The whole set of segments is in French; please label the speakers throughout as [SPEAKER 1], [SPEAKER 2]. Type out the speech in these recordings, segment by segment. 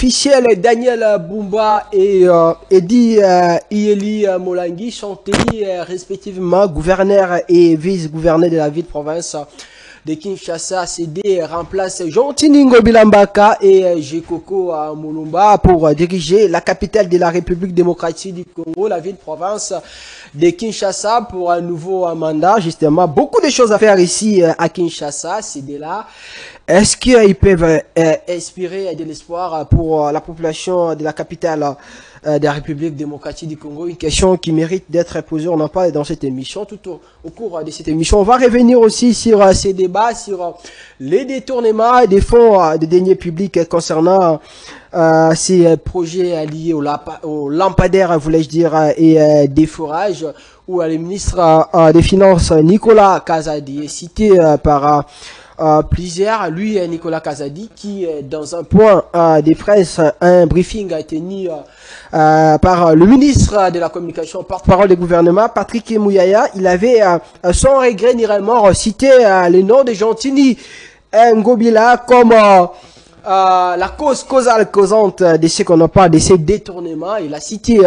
[SPEAKER 1] officiels Daniel Bumba et Eddie Ieli Molangi sont élus respectivement gouverneur et vice-gouverneur de la ville-province de Kinshasa. CD remplace Jean-Tiningo Bilambaka et Jekoko Mulumba pour diriger la capitale de la République démocratique du Congo, la ville-province de Kinshasa, pour un nouveau mandat. Justement, beaucoup de choses à faire ici à Kinshasa. CD là. Est-ce qu'ils peuvent inspirer de l'espoir pour la population de la capitale de la République démocratique du Congo? Une question qui mérite d'être posée. On en parle dans cette émission. Tout au cours de cette émission, on va revenir aussi sur ces débats, sur les détournements des fonds de deniers publics concernant ces projets liés aux lampadaires, voulais-je dire, et des forages, où le ministre des Finances, Nicolas Kazadi, est cité par plusieurs. Lui, Nicolas Kazadi, qui dans un point des presse, un briefing a été tenu par le ministre de la communication, porte-parole du gouvernement, Patrick Mouyaya. Il avait sans regret ni remords cité le nom de Gentini Ngobila comme la cause causante de ce qu'on parle, de ces détournements. Il a cité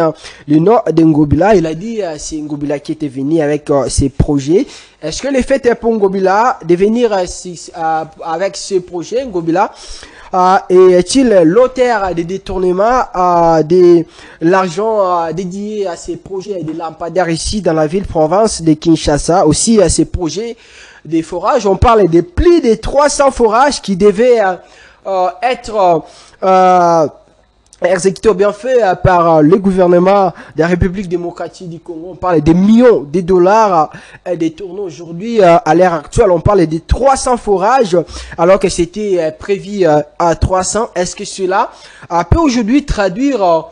[SPEAKER 1] le nom de Ngobila. Il a dit c'est Ngobila qui était venu avec ses projets. Est-ce que le fait est pour Ngobila de venir avec ce projet, Ngobila est-il l'auteur des détournements de l'argent dédié à ces projets de lampadaires ici dans la ville-province de Kinshasa, aussi à ces projets des forages? On parle de plus de 300 forages qui devaient être exécuté ou bien fait par le gouvernement de la République démocratique du Congo. On parle des millions de dollars détournés aujourd'hui. À l'heure actuelle, on parle de 300 forages alors que c'était prévu à 300. Est-ce que cela peut aujourd'hui traduire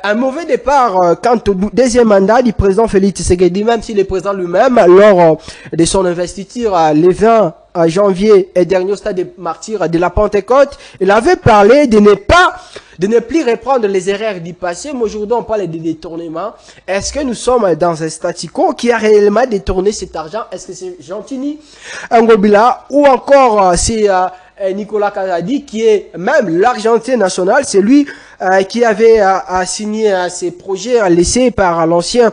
[SPEAKER 1] un mauvais départ quant au deuxième mandat du président Félix Tshisekedi, même si le président lui-même, lors de son investiture le 20 janvier et dernier au stade des martyrs de la Pentecôte, il avait parlé de ne plus reprendre les erreurs du passé, mais aujourd'hui on parle de détournement. Est-ce que nous sommes dans un statu quo qui a réellement détourné cet argent? Est-ce que c'est Gentini Ngobila ou encore c'est Nicolas Kazadi qui est même l'argentier national? C'est lui qui avait signé ces projets laissés par l'ancien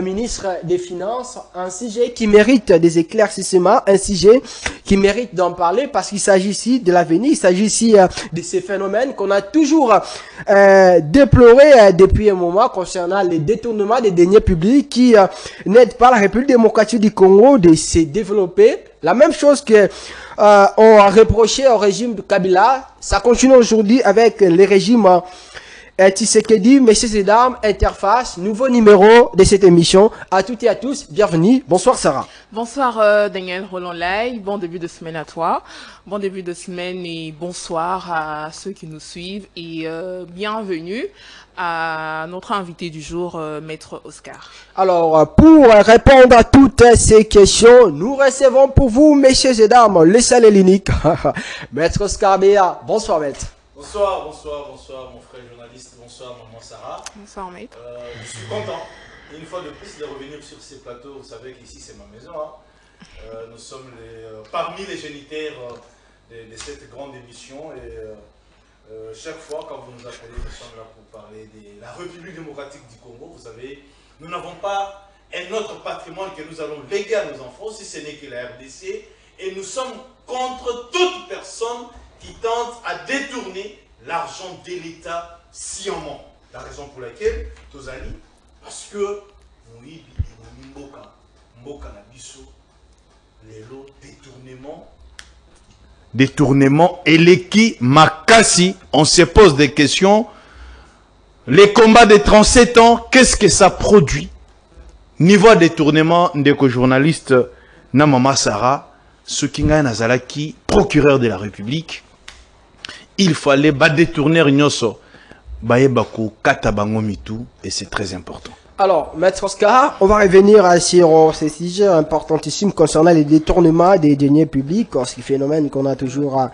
[SPEAKER 1] ministre des Finances, un sujet qui mérite des éclaircissements, un sujet qui mérite d'en parler parce qu'il s'agit ici de l'avenir, il s'agit ici de ces phénomènes qu'on a toujours déplorés depuis un moment concernant les détournements des deniers publics qui n'aident pas la République démocratique du Congo de se développer. La même chose que on a reproché au régime de Kabila, ça continue aujourd'hui avec les régimes Tshisekedi. Messieurs et dames, interface, nouveau numéro de cette émission. À toutes et à tous, bienvenue. Bonsoir Sarah.
[SPEAKER 2] Bonsoir Daniel Roland-Lay, bon début de semaine à toi. Bon début de semaine et bonsoir à ceux qui nous suivent et bienvenue à notre invité du jour, Maître Oscar.
[SPEAKER 1] Alors, pour répondre à toutes ces questions, nous recevons pour vous, messieurs et dames, le seul et l'unique, Maître Oscar Béa. Bonsoir Maître.
[SPEAKER 3] Bonsoir mon frère journaliste, bonsoir maman Sarah.
[SPEAKER 2] Bonsoir Maître.
[SPEAKER 3] Je suis content, une fois de plus, de revenir sur ces plateaux. Vous savez qu'ici c'est ma maison. Nous sommes parmi les génitaires de cette grande émission et chaque fois quand vous nous appelez, nous sommes là pour parler de la République démocratique du Congo. Vous savez, nous n'avons pas un autre patrimoine que nous allons léguer à nos enfants, si ce n'est que la RDC, et nous sommes contre toute personne qui tente à détourner l'argent de l'État sciemment. La raison pour laquelle, Tozali, parce que
[SPEAKER 4] détournement Eleki Makasi, on se pose des questions. Les combats de 37 ans, qu'est-ce que ça produit? Niveau détournement, ndeko journaliste Namama Sarah, ce qui n'a Nazalaki, procureur de la République, il fallait détourner Nyoso, Bayebaku, Katabango Mitu, et c'est très important.
[SPEAKER 1] Alors, Maître Oscar, on va revenir sur ces sujets importantissimes concernant les détournements des deniers publics, ce phénomène qu'on a toujours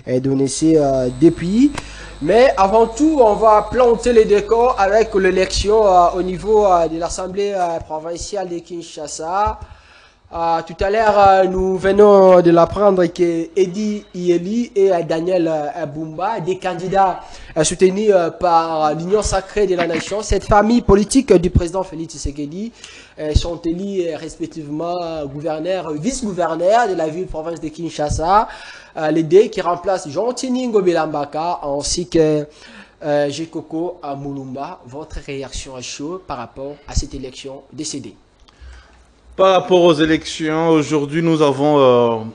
[SPEAKER 1] dénoncé depuis. Mais avant tout, on va planter les décors avec l'élection au niveau de l'Assemblée provinciale de Kinshasa. Tout à l'heure, nous venons de l'apprendre que Edi Ieli et Daniel Bumba, des candidats soutenus par l'Union sacrée de la nation, cette famille politique du président Félix Tshisekedi, sont élus respectivement gouverneurs, vice-gouverneurs de la ville-province de Kinshasa, les deux qui remplacent Jean-Tini Ngobila-Mbaka ainsi que Jekoko Mulumba. Votre réaction à chaud par rapport à cette élection décédée?
[SPEAKER 4] Par rapport aux élections, aujourd'hui nous avons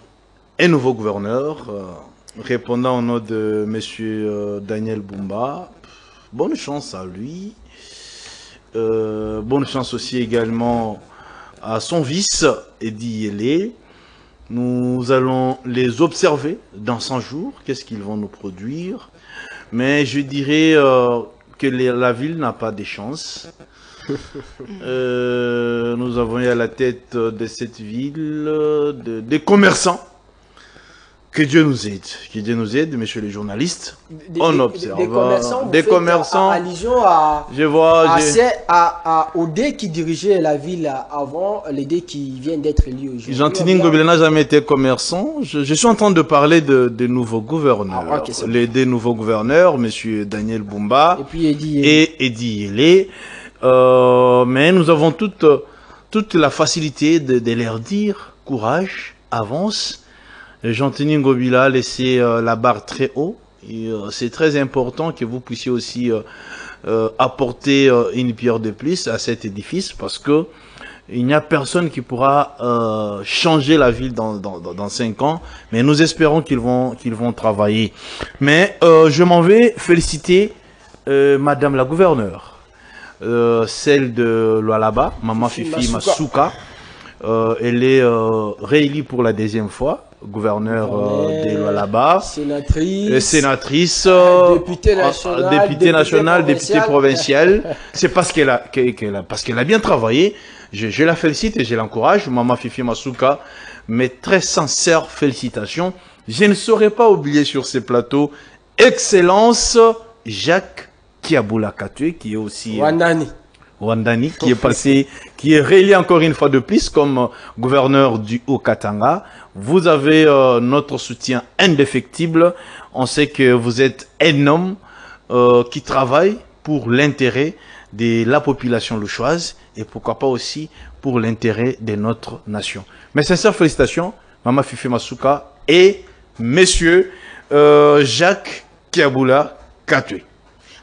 [SPEAKER 4] un nouveau gouverneur, répondant au nom de M. Daniel Bumba. Bonne chance à lui. Bonne chance aussi également à son vice, Edi Yele. Nous allons les observer dans 100 jours, qu'est-ce qu'ils vont nous produire. Mais je dirais que la ville n'a pas de chance. Nous avons eu à la tête de cette ville des commerçants. Que Dieu nous aide, messieurs les journalistes. On observe.
[SPEAKER 1] Des commerçants. Allusion à,
[SPEAKER 4] je vois.
[SPEAKER 1] Aux deux qui dirigeaient la ville avant, les deux qui viennent d'être élus aujourd'hui.
[SPEAKER 4] Jean-Tini Ngobila n'a jamais été commerçant. Je suis en train de parler de nouveaux gouverneurs.
[SPEAKER 1] Ah, okay,
[SPEAKER 4] les deux nouveaux gouverneurs, monsieur Daniel Bumba
[SPEAKER 1] et puis
[SPEAKER 4] Edi Yele. Mais nous avons toute la facilité de leur dire courage, avance. Jean-Tini Ngobila a laissé la barre très haut. C'est très important que vous puissiez aussi apporter une pierre de plus à cet édifice parce que il n'y a personne qui pourra changer la ville dans 5 ans. Mais nous espérons qu'ils vont travailler. Mais je m'en vais féliciter Madame la gouverneure. Celle de Lualaba, Maman Fifi Masuka. Elle est réélue pour la 2e fois, gouverneur de Lualaba, sénatrice, députée nationale, députée provinciale. C'est parce qu'elle a bien travaillé. Je la félicite et je l'encourage, Maman Fifi Masuka. Mes très sincères félicitations. Je ne saurais pas oublier sur ces plateaux, Excellence Jacques Kiabula Katwe, qui est aussi Wandani, qui est passé, qui est réélu encore une fois de plus comme gouverneur du Haut-Katanga. Vous avez notre soutien indéfectible. On sait que vous êtes un homme qui travaille pour l'intérêt de la population louchoise et pourquoi pas aussi pour l'intérêt de notre nation. Mes sincères félicitations, Maman Fifi Masuka et Monsieur Jacques Kiabula Katwe.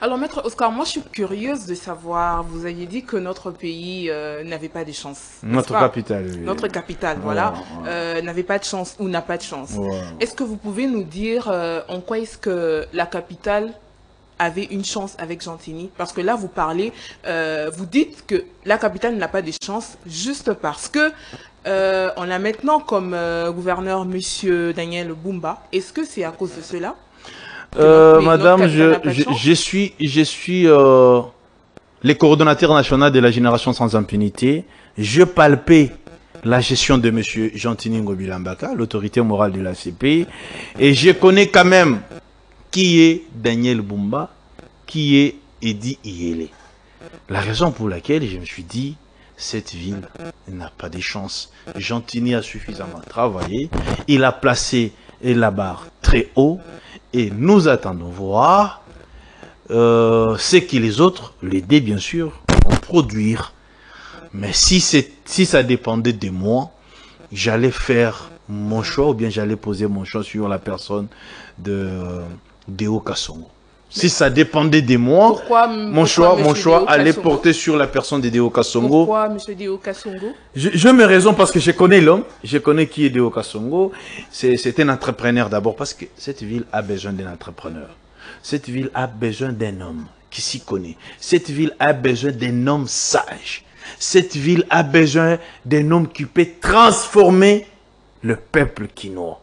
[SPEAKER 2] Alors, Maître Oscar, moi je suis curieuse de savoir, vous aviez dit que notre pays n'avait pas de chance.
[SPEAKER 4] Notre capitale. Oui.
[SPEAKER 2] Notre capitale, voilà, n'avait pas de chance ou n'a pas de chance. Est-ce que vous pouvez nous dire en quoi est-ce que la capitale avait une chance avec Jean-Tini? Parce que là, vous parlez, vous dites que la capitale n'a pas de chance juste parce que on a maintenant comme gouverneur Monsieur Daniel Bumba. Est-ce que c'est à cause de cela?
[SPEAKER 4] Madame, je suis le coordonnateur national de la génération sans impunité. Je palpais la gestion de monsieur Jean-Tini Ngobila-Mbaka, l'autorité morale de l'ACP, et je connais quand même qui est Daniel Bumba, qui est Edi Yele. La raison pour laquelle je me suis dit, cette ville n'a pas de chance. Jean-Tini a suffisamment travaillé, il a placé la barre très haut, et nous attendons voir ce que les autres, les dés bien sûr, vont produire. Mais si ça dépendait de moi, j'allais faire mon choix ou bien j'allais poser mon choix sur la personne de Deo Kasongo. Si ça dépendait de moi, mon choix allait porter sur la personne de Deo Kasongo.
[SPEAKER 2] Pourquoi M. Deo Kasongo?
[SPEAKER 4] Je me raison parce que je connais l'homme, je connais qui est Deo Kasongo. C'est un entrepreneur d'abord parce que cette ville a besoin d'un entrepreneur. Cette ville a besoin d'un homme qui s'y connaît. Cette ville a besoin d'un homme sage. Cette ville a besoin d'un homme qui peut transformer le peuple quinois.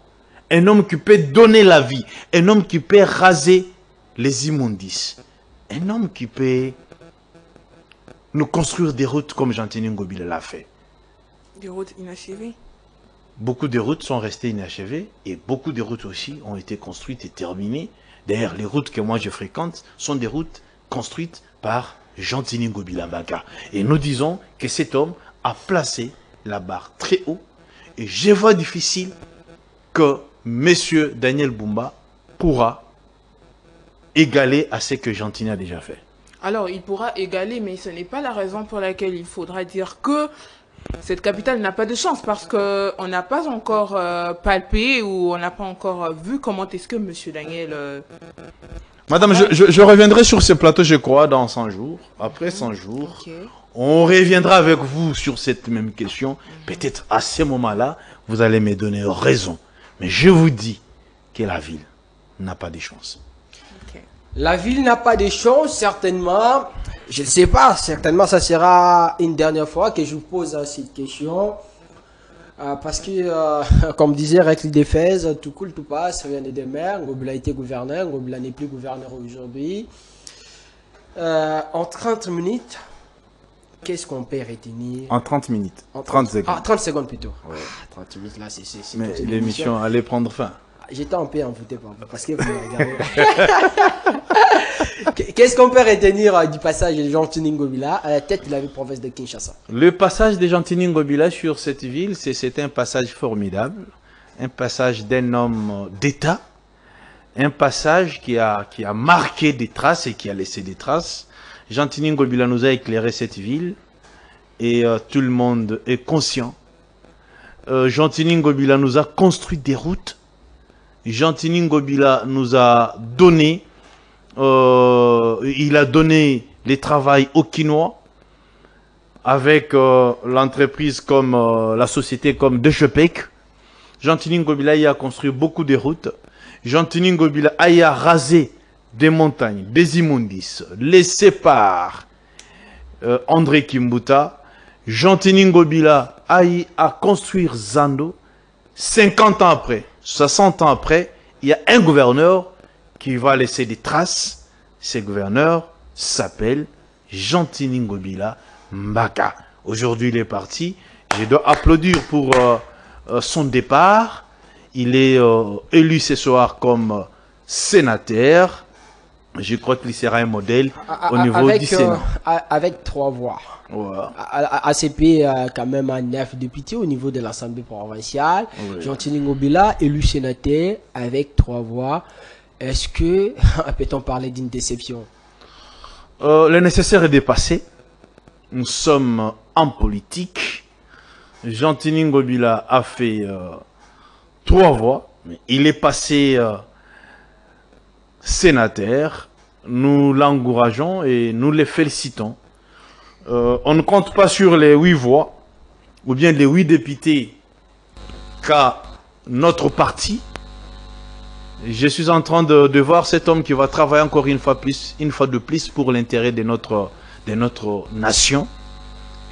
[SPEAKER 4] Un homme qui peut donner la vie. Un homme qui peut raser les immondices. Un homme qui peut nous construire des routes comme Jean-Tini Ngobila l'a fait.
[SPEAKER 2] Des routes inachevées?
[SPEAKER 4] Beaucoup de routes sont restées inachevées et beaucoup de routes aussi ont été construites et terminées. D'ailleurs, les routes que moi je fréquente sont des routes construites par Jean-Tini Ngobila-Mbaka. Et nous disons que cet homme a placé la barre très haut Et je vois difficile que M. Daniel Bumba pourra égaler à ce que Gentilly a déjà fait.
[SPEAKER 2] Alors, il pourra égaler, mais ce n'est pas la raison pour laquelle il faudra dire que cette capitale n'a pas de chance, parce qu'on n'a pas encore palpé ou on n'a pas encore vu comment est-ce que M. Daniel...
[SPEAKER 4] Madame, je reviendrai sur ce plateau, je crois, dans 100 jours. Après 100 jours,
[SPEAKER 2] Ok.
[SPEAKER 4] on reviendra avec vous sur cette même question. Peut-être à ce moment-là, vous allez me donner raison. Mais je vous dis que la ville n'a pas de chance.
[SPEAKER 2] Ok.
[SPEAKER 1] La ville n'a pas de chance, certainement. Je ne sais pas, certainement ça sera une dernière fois que je vous pose cette question. Parce que, comme disait Rekli Defez, tout coule, tout passe, rien n'est demain. Ngobila a été gouverneur, Ngobila n'est plus gouverneur aujourd'hui. En 30 minutes, qu'est-ce qu'on peut retenir?
[SPEAKER 4] En 30 minutes.
[SPEAKER 1] En
[SPEAKER 4] 30 secondes.
[SPEAKER 1] Ah, 30 secondes plutôt.
[SPEAKER 4] Ouais.
[SPEAKER 1] 30 minutes là, c'est
[SPEAKER 4] Mais
[SPEAKER 1] toute une
[SPEAKER 4] l'émission allait prendre fin.
[SPEAKER 1] J'étais un peu envoûté par vous parce que vous me regardez. Qu'est-ce qu'on peut retenir du passage de Gentilly Ngobila à la tête de la province de Kinshasa?
[SPEAKER 4] Le passage de Gentilly Ngobila sur cette ville, c'est un passage formidable. Un passage d'un homme d'État. Un passage qui a marqué des traces et qui a laissé des traces. Gentilly Ngobila nous a éclairé cette ville. Et tout le monde est conscient. Gentilly Ngobila nous a construit des routes. Gentilly Ngobila nous a donné, il a donné les travails aux Quinois avec l'entreprise comme la société comme Dechepec. Gentilly Ngobila y a construit beaucoup de routes. Gentilly Ngobila y a rasé des montagnes, des immondices, les séparts. André Kimbuta. Gentilly Ngobila a construit Zando. 50 ans après, 60 ans après, il y a un gouverneur qui va laisser des traces. Ce gouverneur s'appelle Gentilly Ngobila Mbaka. Aujourd'hui, il est parti. Je dois applaudir pour son départ. Il est élu ce soir comme sénateur. Je crois qu'il sera un modèle au niveau du Sénat.
[SPEAKER 1] Avec 3 voix.
[SPEAKER 4] Ouais.
[SPEAKER 1] ACP quand même à 9 députés au niveau de l'Assemblée provinciale.
[SPEAKER 4] Oui.
[SPEAKER 1] Gentilly Ngobila élu sénateur avec 3 voix. Est-ce que peut-on parler d'une déception?
[SPEAKER 4] Le nécessaire est dépassé. Nous sommes en politique. Gentilly Ngobila a fait 3 voix. Il est passé sénateur. Nous l'encourageons et nous les félicitons. On ne compte pas sur les 8 voix ou bien les 8 députés qu'a notre parti. Je suis en train de voir cet homme qui va travailler encore une fois de plus pour l'intérêt de notre nation.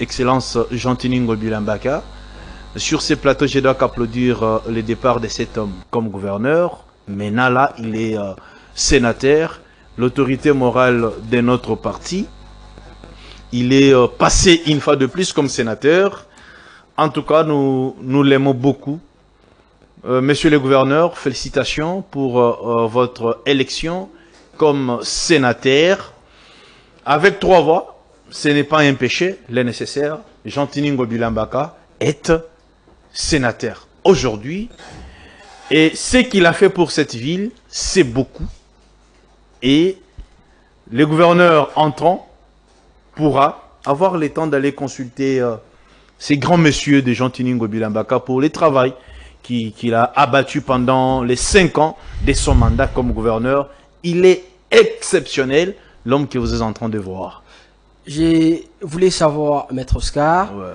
[SPEAKER 4] Excellence Gentilly Ngobila Mbaka. Sur ces plateaux, je dois qu'applaudir le départ de cet homme comme gouverneur. Maintenant là, il est sénateur, l'autorité morale de notre parti. Il est passé une fois de plus comme sénateur. En tout cas, nous l'aimons beaucoup. Monsieur le gouverneur, félicitations pour votre élection comme sénateur. Avec 3 voix, ce n'est pas un péché, le nécessaire. Gentilly Ngobila Mbaka est sénateur aujourd'hui. Et ce qu'il a fait pour cette ville, c'est beaucoup. Et le gouverneur entrant pourra avoir le temps d'aller consulter ces grands messieurs de Gentilly Ngobila Mbaka pour le travail qu'il a abattu pendant les 5 ans de son mandat comme gouverneur. Il est exceptionnel, l'homme que vous êtes en train de voir.
[SPEAKER 1] Je voulais savoir, Maître Oscar,
[SPEAKER 4] Ouais.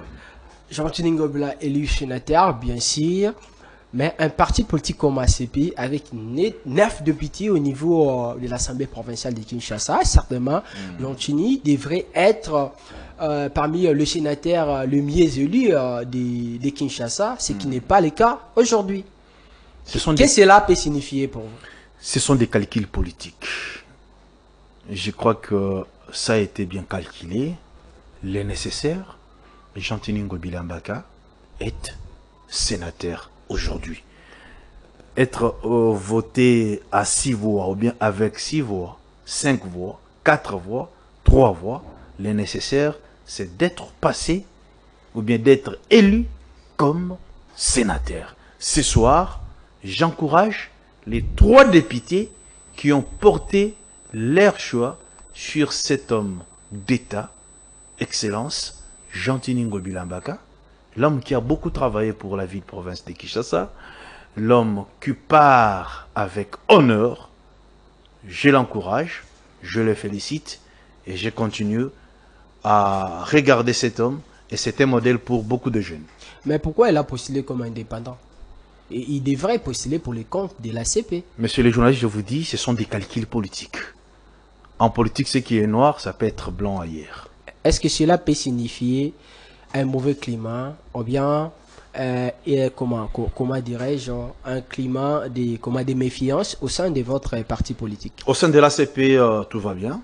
[SPEAKER 1] Gentilly Ngobila élu sénateur, bien sûr, mais un parti politique comme ACP avec 9 députés au niveau de l'Assemblée provinciale de Kinshasa, certainement, Gentilly devrait être parmi les sénateurs le mieux élu de Kinshasa, ce qui n'est pas le cas aujourd'hui. Qu'est-ce que cela peut signifier pour vous?
[SPEAKER 4] Ce sont des calculs politiques. Je crois que ça a été bien calculé. Le nécessaire, Gentilly Ngobila Mbaka est sénateur aujourd'hui. Être voté à 6 voix ou bien avec 6 voix, 5 voix, 4 voix, 3 voix, le nécessaire, c'est d'être passé ou bien d'être élu comme sénateur. Ce soir, j'encourage les 3 députés qui ont porté leur choix sur cet homme d'État, Excellence, Jean-Tini Ngobila-Mbaka, l'homme qui a beaucoup travaillé pour la ville-province de Kinshasa, l'homme qui part avec honneur. Je l'encourage, je le félicite et je continue à regarder cet homme et c'est un modèle pour beaucoup de jeunes.
[SPEAKER 1] Mais pourquoi il a postulé comme indépendant? Et il devrait postuler pour les comptes de la CP.
[SPEAKER 4] Monsieur les journalistes, je vous dis, ce sont des calculs politiques. En politique, ce qui est noir, ça peut être blanc ailleurs.
[SPEAKER 1] Est-ce que cela peut signifier un mauvais climat ou bien, comment dirais-je, un climat de méfiance au sein de votre parti politique?
[SPEAKER 4] Au sein de l'ACP, tout va bien.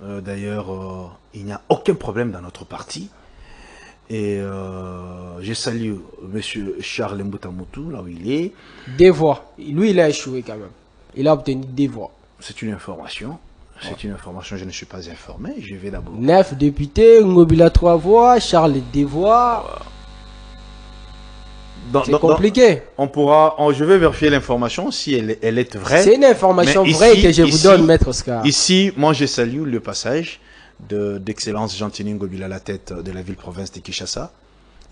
[SPEAKER 4] D'ailleurs, il n'y a aucun problème dans notre parti. Et je salue M. Charles Mboutamoutou, là où il est.
[SPEAKER 1] Des voix. Lui, il a échoué quand même. Il a obtenu des voix.
[SPEAKER 4] C'est une information. C'est une information, je ne suis pas informé. Je vais d'abord.
[SPEAKER 1] 9 députés, Ngobila 3 voix, Charles 2 voix. C'est compliqué.
[SPEAKER 4] Je vais vérifier l'information si elle est vraie.
[SPEAKER 1] C'est une information vraie que je vous donne, Maître Oscar.
[SPEAKER 4] Ici, moi, je salue le passage d'Excellence Jean-Tini Ngobila à la tête de la ville-province de Kinshasa.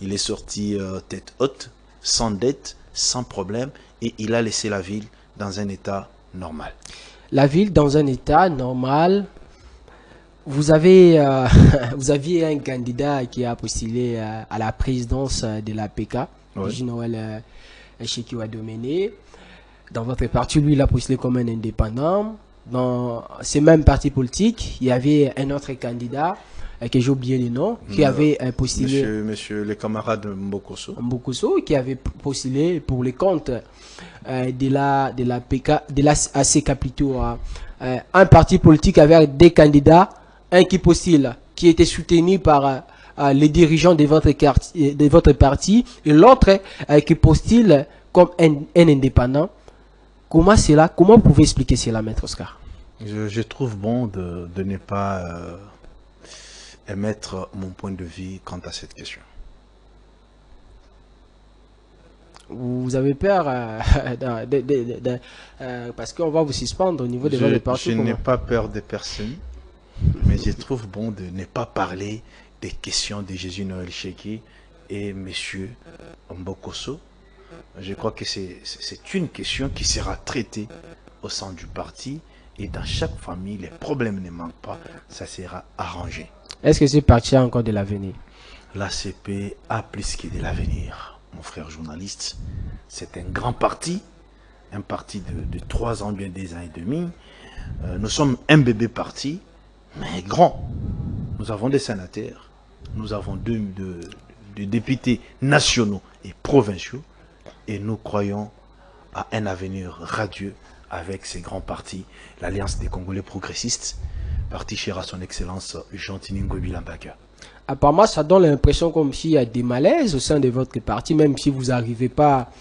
[SPEAKER 4] Il est sorti tête haute, sans dette, sans problème, et il a laissé la ville dans un état normal.
[SPEAKER 1] La ville dans un état normal. Vous aviez un candidat qui a postulé à la présidence de la PK, Noël Cheki Wadomene. Dans votre parti, lui, il a postulé comme un indépendant. Dans ces mêmes partis politiques, il y avait un autre candidat que j'ai oublié le nom, qui avait postulé.
[SPEAKER 4] Monsieur le camarade Mbokoso.
[SPEAKER 1] Mbokoso, qui avait postulé pour les comptes de la PK, de la ACK plutôt, un parti politique avec des candidats, un qui postule, qui était soutenu par les dirigeants de votre parti, et l'autre qui postule comme un indépendant. Comment vous pouvez expliquer cela, Maître Oscar?
[SPEAKER 4] Je trouve bon de ne pas émettre mon point de vue quant à cette question.
[SPEAKER 1] Vous avez peur parce qu'on va vous suspendre au niveau de votre parti?
[SPEAKER 4] Je n'ai pas peur de personne, mais je trouve bon de ne pas parler des questions de Jésus Noël Cheki et M. Mbokoso. Je crois que c'est une question qui sera traitée au sein du parti et dans chaque famille, les problèmes ne manquent pas, ça sera arrangé.
[SPEAKER 1] Est-ce que ce parti a encore de l'avenir?
[SPEAKER 4] L'ACP a plus que de l'avenir, mon frère journaliste. C'est un grand parti, un parti de 3 ans, bien des ans et demi. Nous sommes un bébé parti, mais grand. Nous avons des sénateurs, nous avons deux députés nationaux et provinciaux. Et nous croyons à un avenir radieux avec ces grands partis, l'Alliance des Congolais progressistes, parti cher à son excellence Jean-Tini Ngobila-Mbaka.
[SPEAKER 1] Apparemment, ça donne l'impression comme s'il y a des malaises au sein de votre parti, même si vous n'arrivez pas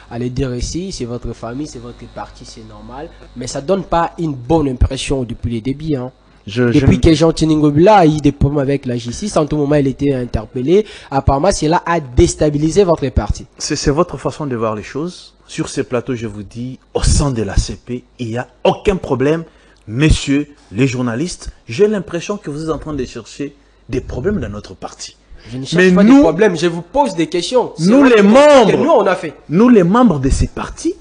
[SPEAKER 1] à le dire ici, c'est votre famille, c'est votre parti, c'est normal. Mais ça ne donne pas une bonne impression depuis le début. Hein. Depuis que Jean-Tini Ngobila a eu des problèmes avec la justice, en tout moment il était interpellé. Apparemment, cela a déstabilisé votre parti.
[SPEAKER 4] C'est votre façon de voir les choses. Sur ces plateaux, je vous dis, au sein de la CP, il n'y a aucun problème. Messieurs les journalistes, j'ai l'impression que vous êtes en train de chercher des problèmes dans notre parti.
[SPEAKER 1] Je ne cherche pas des problèmes, je vous pose des questions.
[SPEAKER 4] Nous les membres,
[SPEAKER 1] nous on a fait.
[SPEAKER 4] Nous les membres de ces partis,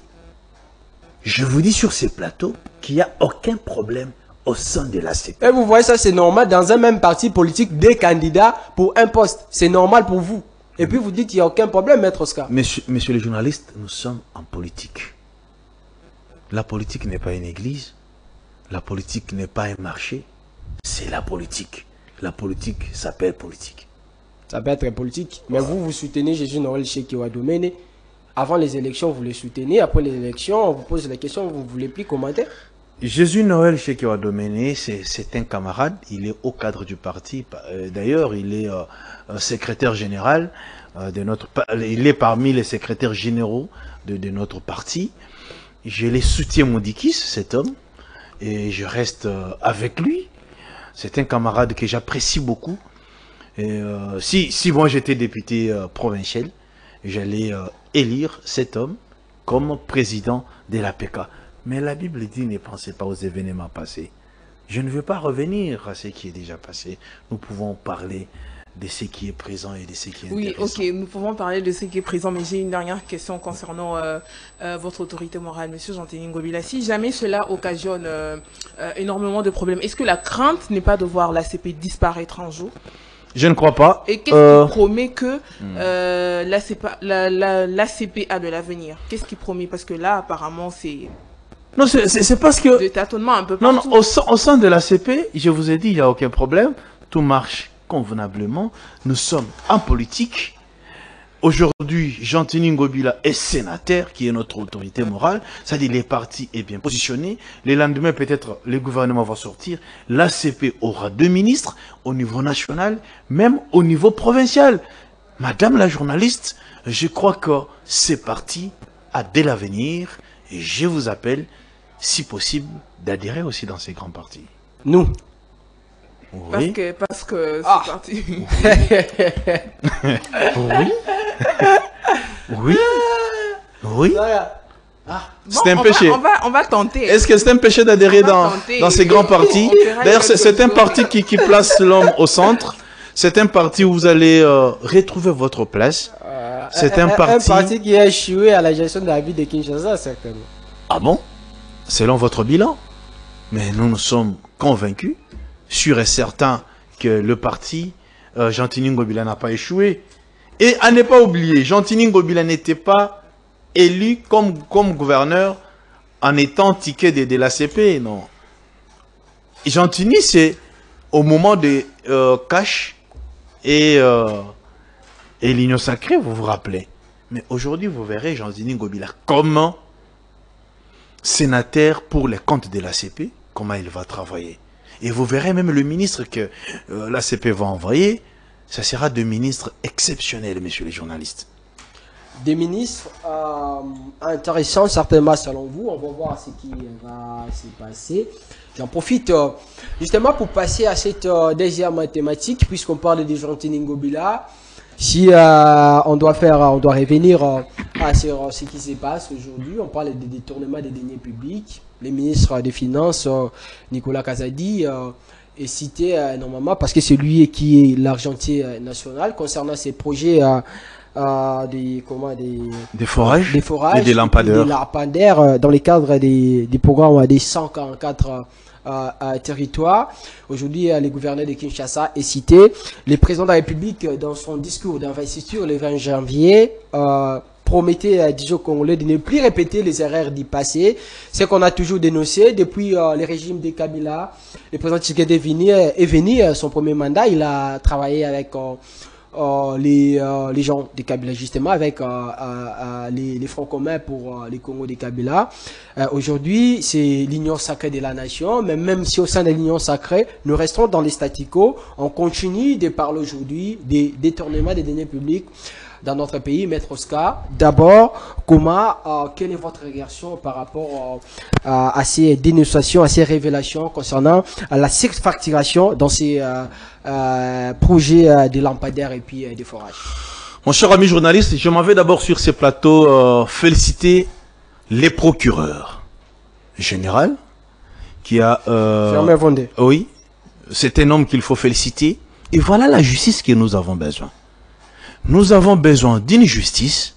[SPEAKER 4] je vous dis sur ces plateaux qu'il n'y a aucun problème au sein de la CP.
[SPEAKER 1] Et vous voyez ça, c'est normal dans un même parti politique, des candidats pour un poste. C'est normal pour vous. Et puis vous dites qu'il n'y a aucun problème, Maître Oscar.
[SPEAKER 4] Messieurs les journalistes, nous sommes en politique. La politique n'est pas une église. La politique n'est pas un marché. C'est la politique. La politique s'appelle politique.
[SPEAKER 1] Ça peut être politique. Mais vous soutenez Jésus Noël Cheki Wadomene. Avant les élections, vous le soutenez. Après les élections, on vous pose la question, vous ne voulez plus commenter?
[SPEAKER 4] Jésus Noël Cheki Wadomene, c'est un camarade. Il est au cadre du parti. D'ailleurs, il est secrétaire général de notre... Il est parmi les secrétaires généraux de notre parti. Je les soutiens Modikis, cet homme. Et je reste avec lui. C'est un camarade que j'apprécie beaucoup. Et si moi j'étais député provincial, j'allais élire cet homme comme président de l'APK. Mais la Bible dit, ne pensez pas aux événements passés. Je ne veux pas revenir à ce qui est déjà passé. Nous pouvons parler de ce qui est présent et de ce qui est
[SPEAKER 2] Oui,
[SPEAKER 4] intéressant.
[SPEAKER 2] ok, nous pouvons parler de ce qui est présent, mais j'ai une dernière question concernant votre autorité morale, Monsieur Jean-Tény Ngobila. Si jamais cela occasionne énormément de problèmes, est-ce que la crainte n'est pas de voir l'ACP disparaître un jour?
[SPEAKER 4] Je ne crois pas.
[SPEAKER 2] Et qu'est-ce qui promet que l'ACP a de l'avenir? Qu'est-ce qui promet? Parce que là, apparemment, c'est
[SPEAKER 4] Non, c'est parce que...
[SPEAKER 2] des tâtonnements un peu
[SPEAKER 4] Non,
[SPEAKER 2] partout.
[SPEAKER 4] non, au sein de l'ACP, je vous ai dit, il n'y a aucun problème. Tout marche convenablement. Nous sommes en politique. Aujourd'hui, Jean-Tény Ngobila est sénateur, qui est notre autorité morale. C'est-à-dire, les partis est bien positionné. Le lendemain, peut-être, le gouvernement va sortir. L'ACP aura 2 ministres au niveau national, même au niveau provincial. Madame la journaliste, je crois que ce parti a de l'avenir. Et je vous appelle, si possible, d'adhérer aussi dans ces grands partis.
[SPEAKER 1] Nous.
[SPEAKER 4] Oui.
[SPEAKER 2] Parce que
[SPEAKER 1] Ah.
[SPEAKER 2] c'est parti.
[SPEAKER 4] Oui. Oui. Oui. C'est un
[SPEAKER 2] Bon,
[SPEAKER 4] péché.
[SPEAKER 2] on va tenter.
[SPEAKER 4] Est-ce que c'est un péché d'adhérer
[SPEAKER 2] On va
[SPEAKER 4] dans,
[SPEAKER 2] tenter.
[SPEAKER 4] dans ces grands partis?
[SPEAKER 2] On verra
[SPEAKER 4] D'ailleurs,
[SPEAKER 2] quelque
[SPEAKER 4] c'est un
[SPEAKER 2] chose.
[SPEAKER 4] parti qui place l'homme au centre. C'est un parti où vous allez retrouver votre place. C'est un parti...
[SPEAKER 1] qui a échoué à la gestion de la ville de Kinshasa, certainement.
[SPEAKER 4] Ah bon? Selon votre bilan. Mais nous sommes convaincus, sûrs et certains, que le parti Jean-Tény Ngobila n'a pas échoué. Et à ne pas oublier, Jean-Tény Ngobila n'était pas élu comme gouverneur en étant ticket de l'ACP, non. Jean-Tény, c'est au moment de Cash et l'Union Sacrée, vous vous rappelez. Mais aujourd'hui, vous verrez Jean-Tény Ngobila comment sénateur pour les comptes de l'ACP, comment il va travailler. Et vous verrez même le ministre que l'ACP va envoyer, ça sera de ministres exceptionnels, messieurs les journalistes.
[SPEAKER 1] Des ministres intéressants, certainement, selon vous. On va voir ce qui va se passer. J'en profite justement pour passer à cette deuxième thématique, puisqu'on parle de Jean-Tény Ngobila. Si on doit revenir à ce qui se passe aujourd'hui, on parle de détournement des deniers publics. Le ministre des Finances, Nicolas Kazadi, est cité normalement parce que c'est lui qui est l'argentier national concernant ces projets des forages
[SPEAKER 4] et des lampadaires.
[SPEAKER 1] Dans le cadre des programmes des 144 territoire. Aujourd'hui, le gouverneur de Kinshasa est cité. Le président de la République, dans son discours d'investiture le 20 janvier, promettait, disons, aux Congolais de ne plus répéter les erreurs du passé. C'est qu'on a toujours dénoncé depuis le régime de Kabila. Le président Tshisekedi est venu son premier mandat. Il a travaillé avec les gens de Kabila, justement, avec les Fronts communs pour les Congo de Kabila. Aujourd'hui, c'est l'union sacrée de la nation, mais même si au sein de l'union sacrée, nous restons dans les statu quo, on continue de parler aujourd'hui des détournements des deniers publics dans notre pays. Maître Oscar, d'abord, quelle est votre réaction par rapport à ces dénonciations, à ces révélations concernant la surfacturation dans ces projets de lampadaires et puis des forages?
[SPEAKER 4] Mon cher ami journaliste, je m'en vais d'abord sur ces plateaux féliciter les procureurs général qui a...
[SPEAKER 1] Germain Vondé.
[SPEAKER 4] Oui, c'est un homme qu'il faut féliciter. Et voilà la justice que nous avons besoin. Nous avons besoin d'une justice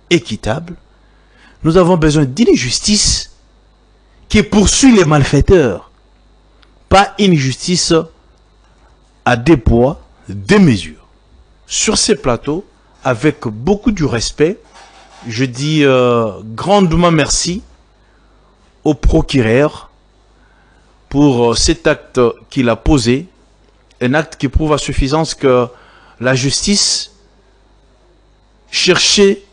[SPEAKER 4] équitable. Nous avons besoin d'une justice qui poursuit les malfaiteurs. Pas une justice à deux poids, deux mesures. Sur ces plateaux, avec beaucoup de respect, je dis grandement merci au procureur pour cet acte qu'il a posé. Un acte qui prouve à suffisance que la justice cherchée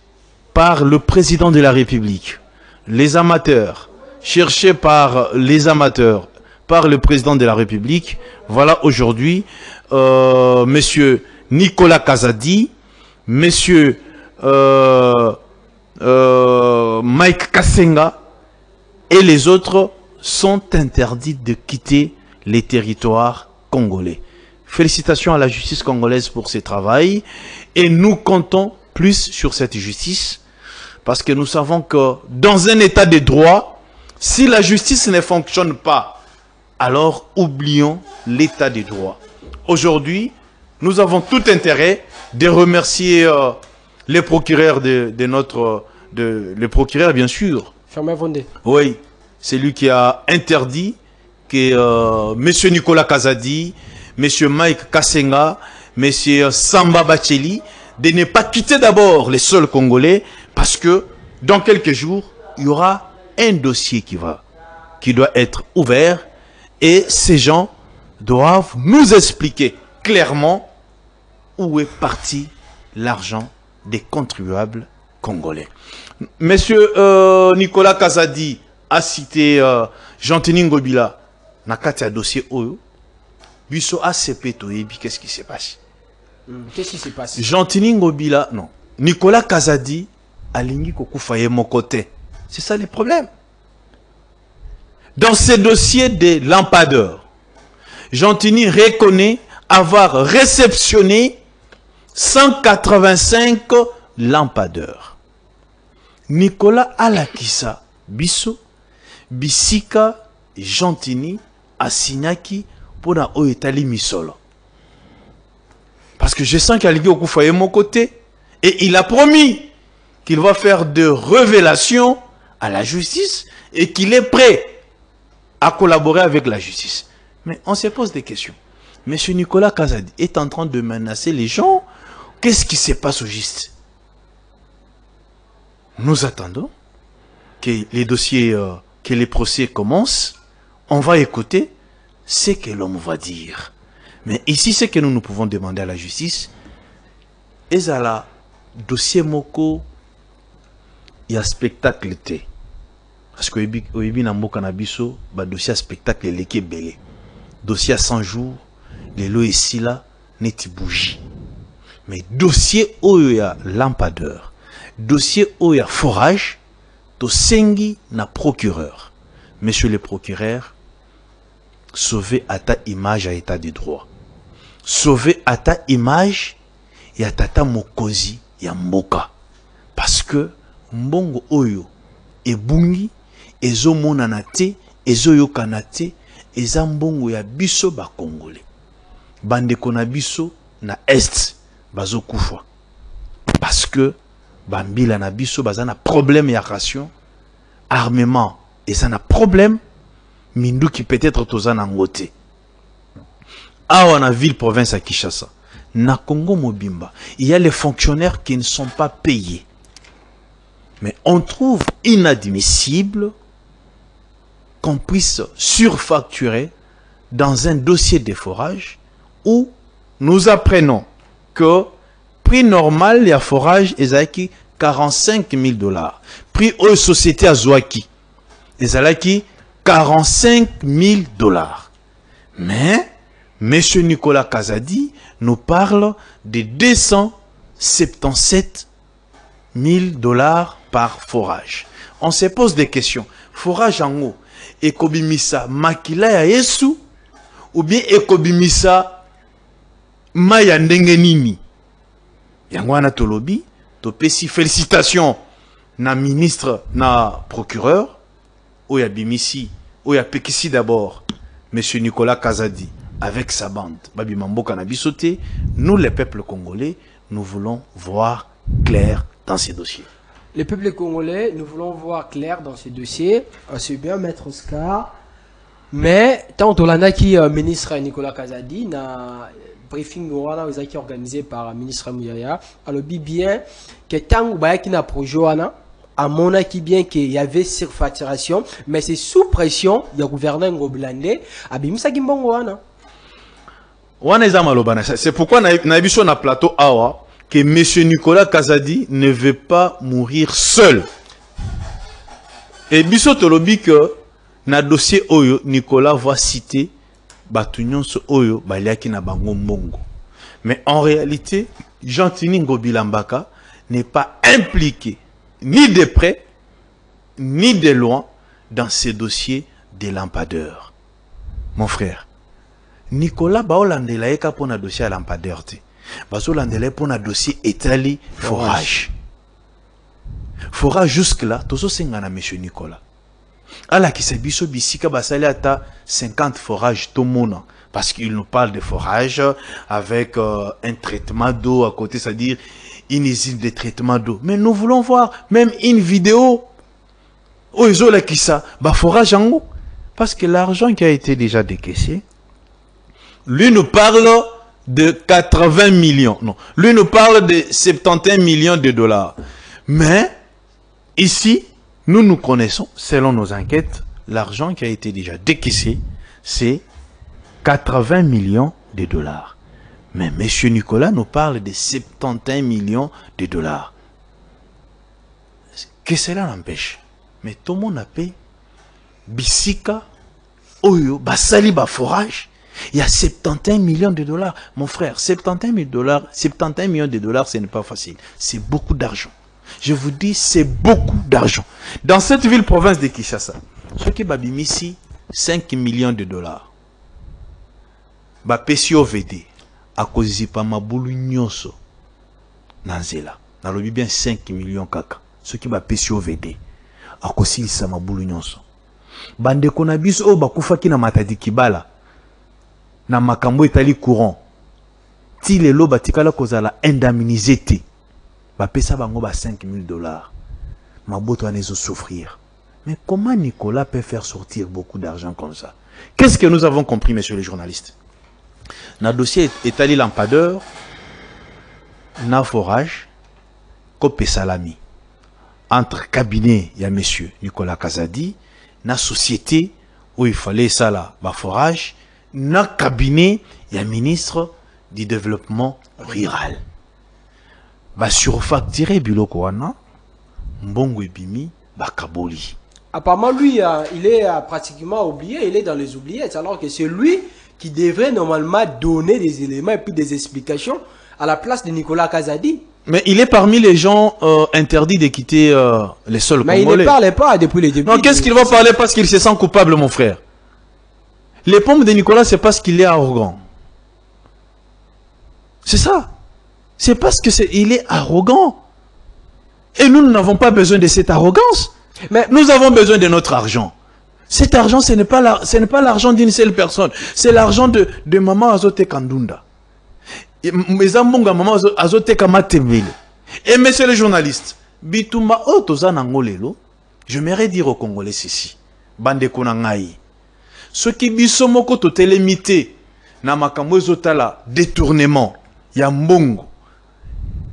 [SPEAKER 4] par le président de la République, les amateurs, cherchés par les amateurs, par le président de la République, voilà aujourd'hui monsieur Nicolas Kazadi, monsieur Mike Kassenga et les autres sont interdits de quitter les territoires congolais. Félicitations à la justice congolaise pour ce travail et nous comptons plus sur cette justice Parce que nous savons que dans un état de droit, si la justice ne fonctionne pas, alors oublions l'état de droit. Aujourd'hui, nous avons tout intérêt de remercier les procureurs le procureur, bien sûr.
[SPEAKER 1] Firmin Vondé.
[SPEAKER 4] Oui, c'est lui qui a interdit que M. Nicolas Kazadi, M. Mike Kassenga, M. Samba Bacheli, de ne pas quitter d'abord les sols congolais, parce que dans quelques jours, il y aura un dossier qui doit être ouvert, et ces gens doivent nous expliquer clairement où est parti l'argent des contribuables congolais. Monsieur Nicolas Kazadi a cité Jean-Tini Ngobila na kati ya dossier Oyo. Biso ACP toyebi, qu'est-ce qui s'est passé?
[SPEAKER 1] Qu'est-ce qui s'est passé?
[SPEAKER 4] Jean-Tini Ngobila, non. Nicolas Kazadi alingi kokufa ye moko te. C'est ça le problème. Dans ce dossier des lampadaires, Jean-Tini reconnaît avoir réceptionné 185 lampadaires. Nicolas Alakisa Bisso, Bisika Jean-Tini Asignaki pour na Oyetali Misolo. Parce que je sens qu'il y a au foyer mon côté. Et il a promis qu'il va faire de révélations à la justice et qu'il est prêt à collaborer avec la justice. Mais on se pose des questions. Monsieur Nicolas Kazadi est en train de menacer les gens. Qu'est-ce qui se passe au juste? Nous attendons que les dossiers, que les procès commencent. On va écouter ce que l'homme va dire. Mais ici, ce que nous pouvons demander à la justice, est à la dossier moko, il y a spectacle té. Parce que oyebi na mboka na biso, ba dossier spectacle leki belé. Dossier à 100 jours, les lois ici là, neti bougie. Mais dossier oyo ya lampadaire, dossier oyo ya forage, to sengi na procureur. Monsieur le procureur, sauver à ta image à état de droit. Sauver à ta image et à tata mokozi ya mboka. Parce que mbongo oyo ebungi ezo monana te, ezo yokana te, eza mbongo ya biso ba congolais. Bandeko na biso na est bazo kufa. Parce que bambila na biso bazana problème ya ration, armement et ça na problème mindu qui peut-être tozana ngote. Awa na ville province à Kinshasa, na Congo Mobimba, il y a les fonctionnaires qui ne sont pas payés. Mais on trouve inadmissible qu'on puisse surfacturer dans un dossier de forage où nous apprenons que prix normal et à forage est 45 000 $. Prix aux sociétés à Zouaki est 45 000 $. Mais M. Nicolas Kazadi nous parle de 277 000 $ par forage. On se pose des questions. Forage en haut, ekobimisa makila ya Yesu ou bien ekobimisa maya ndenge nini? Yangwana tolobi, topesi félicitations na ministre na procureur, oya bimisi, oya pekisi d'abord M. Nicolas Kazadi avec sa bande. Babi Mamboka na bisote, nous les peuples congolais, nous voulons voir clair dans ces dossiers.
[SPEAKER 1] Les peuples congolais, nous voulons voir clair dans ces dossiers. C'est bien, Maître Oscar. Mais, tant que qui ministre Nicolas Kazadi, na briefing qui organisé par le ministre Mouyaya, alors bien que tant que na projet à mon avis bien qu'il y avait surfacturation, mais c'est sous pression, il y a gouverneur Ngoblandé, abimisa kimbongo wana.
[SPEAKER 4] C'est pourquoi na biso na plateau awa que M. Nicolas Kazadi ne veut pas mourir seul. Et biso tolobi que na dossier oyo Nicolas va citer batunyon so oyo baliaki na bango mbongo. Mais en réalité, Jean-Tini Ngobila Mbaka n'est pas impliqué ni de près ni de loin dans ces dossiers des lampadaires. Mon frère, Nicolas baolandela eka pona dossier à lampadaire te. Basolandela pona dossier étali forage. Fora jusque-là, tout ça c'est un monsieur Nicolas. Alors qui s'est biso bisika basali ata 50 forages tout monde. Parce qu'il nous parle de forage avec un traitement d'eau à côté, c'est-à-dire une usine de traitement d'eau. Mais nous voulons voir même une vidéo où ils ont qui ça, bah forage en haut. Parce que l'argent qui a été déjà décaissé, lui nous parle de 80 millions. Non, lui nous parle de 71 millions de dollars. Mais ici, nous connaissons, selon nos enquêtes, l'argent qui a été déjà décaissé, c'est 80 millions de dollars. Mais M. Nicolas nous parle de 71 millions de dollars. Que cela n'empêche. Mais tout le monde a payé. Bisika, Oyo, Basali, Forage. Il y a 71 millions de dollars. Mon frère, 71 millions de dollars, ce n'est pas facile. C'est beaucoup d'argent. Je vous dis, c'est beaucoup d'argent. Dans cette ville-province de Kinshasa, ce qui est ici, 5 millions de dollars. Pesio VD, à cause de Pamabulu Nyoso, Nanzela, dans le bien 5 millions kaka. Ce qui est Pesio VD, à cause de Samabulu Nyoso. Bande konabis o bakufaki na matadi kibala, na makambo etali courant. Ti lelo batikala kozala indemnisé te. Pesa bango ba 5 000 dollars. Maboto anezo souffrir. Mais comment Nicolas peut faire sortir beaucoup d'argent comme ça? Qu'est-ce que nous avons compris, messieurs les journalistes? Na dossier étali lampadeur, na forage, copé salami. Entre cabinet, il y a monsieur Nicolas Kazadi, na société où il fallait ça là, ba forage, na cabinet, il y a ministre du développement rural. Va surfacturer biloko wana, mbongo ebimi, bakaboli.
[SPEAKER 1] Apparemment, lui, il est pratiquement oublié, il est dans les oubliettes, alors que c'est lui qui devrait normalement donner des éléments et puis des explications à la place de Nicolas Kazadi.
[SPEAKER 4] Mais il est parmi les gens interdits de quitter les sols congolais.
[SPEAKER 1] Mais il ne parlait pas depuis le début.
[SPEAKER 4] Non, qu'est-ce qu'il va parler parce qu'il se sent coupable, mon frère? Les pommes de Nicolas, c'est parce qu'il est arrogant. C'est ça. C'est parce que il est arrogant. Et nous n'avons pas besoin de cette arrogance. Mais nous avons besoin de notre argent. Cet argent, ce n'est pas l'argent d'une seule personne. C'est l'argent de maman Azote Kandunda. Et messieurs les journalistes, Bituma Otoza Nangolelo, je m'aimerais dire aux Congolais ceci. Bande Konangai. Ce qui bisomoko to télémité, na makambo ezotala détournement, ya mbongo,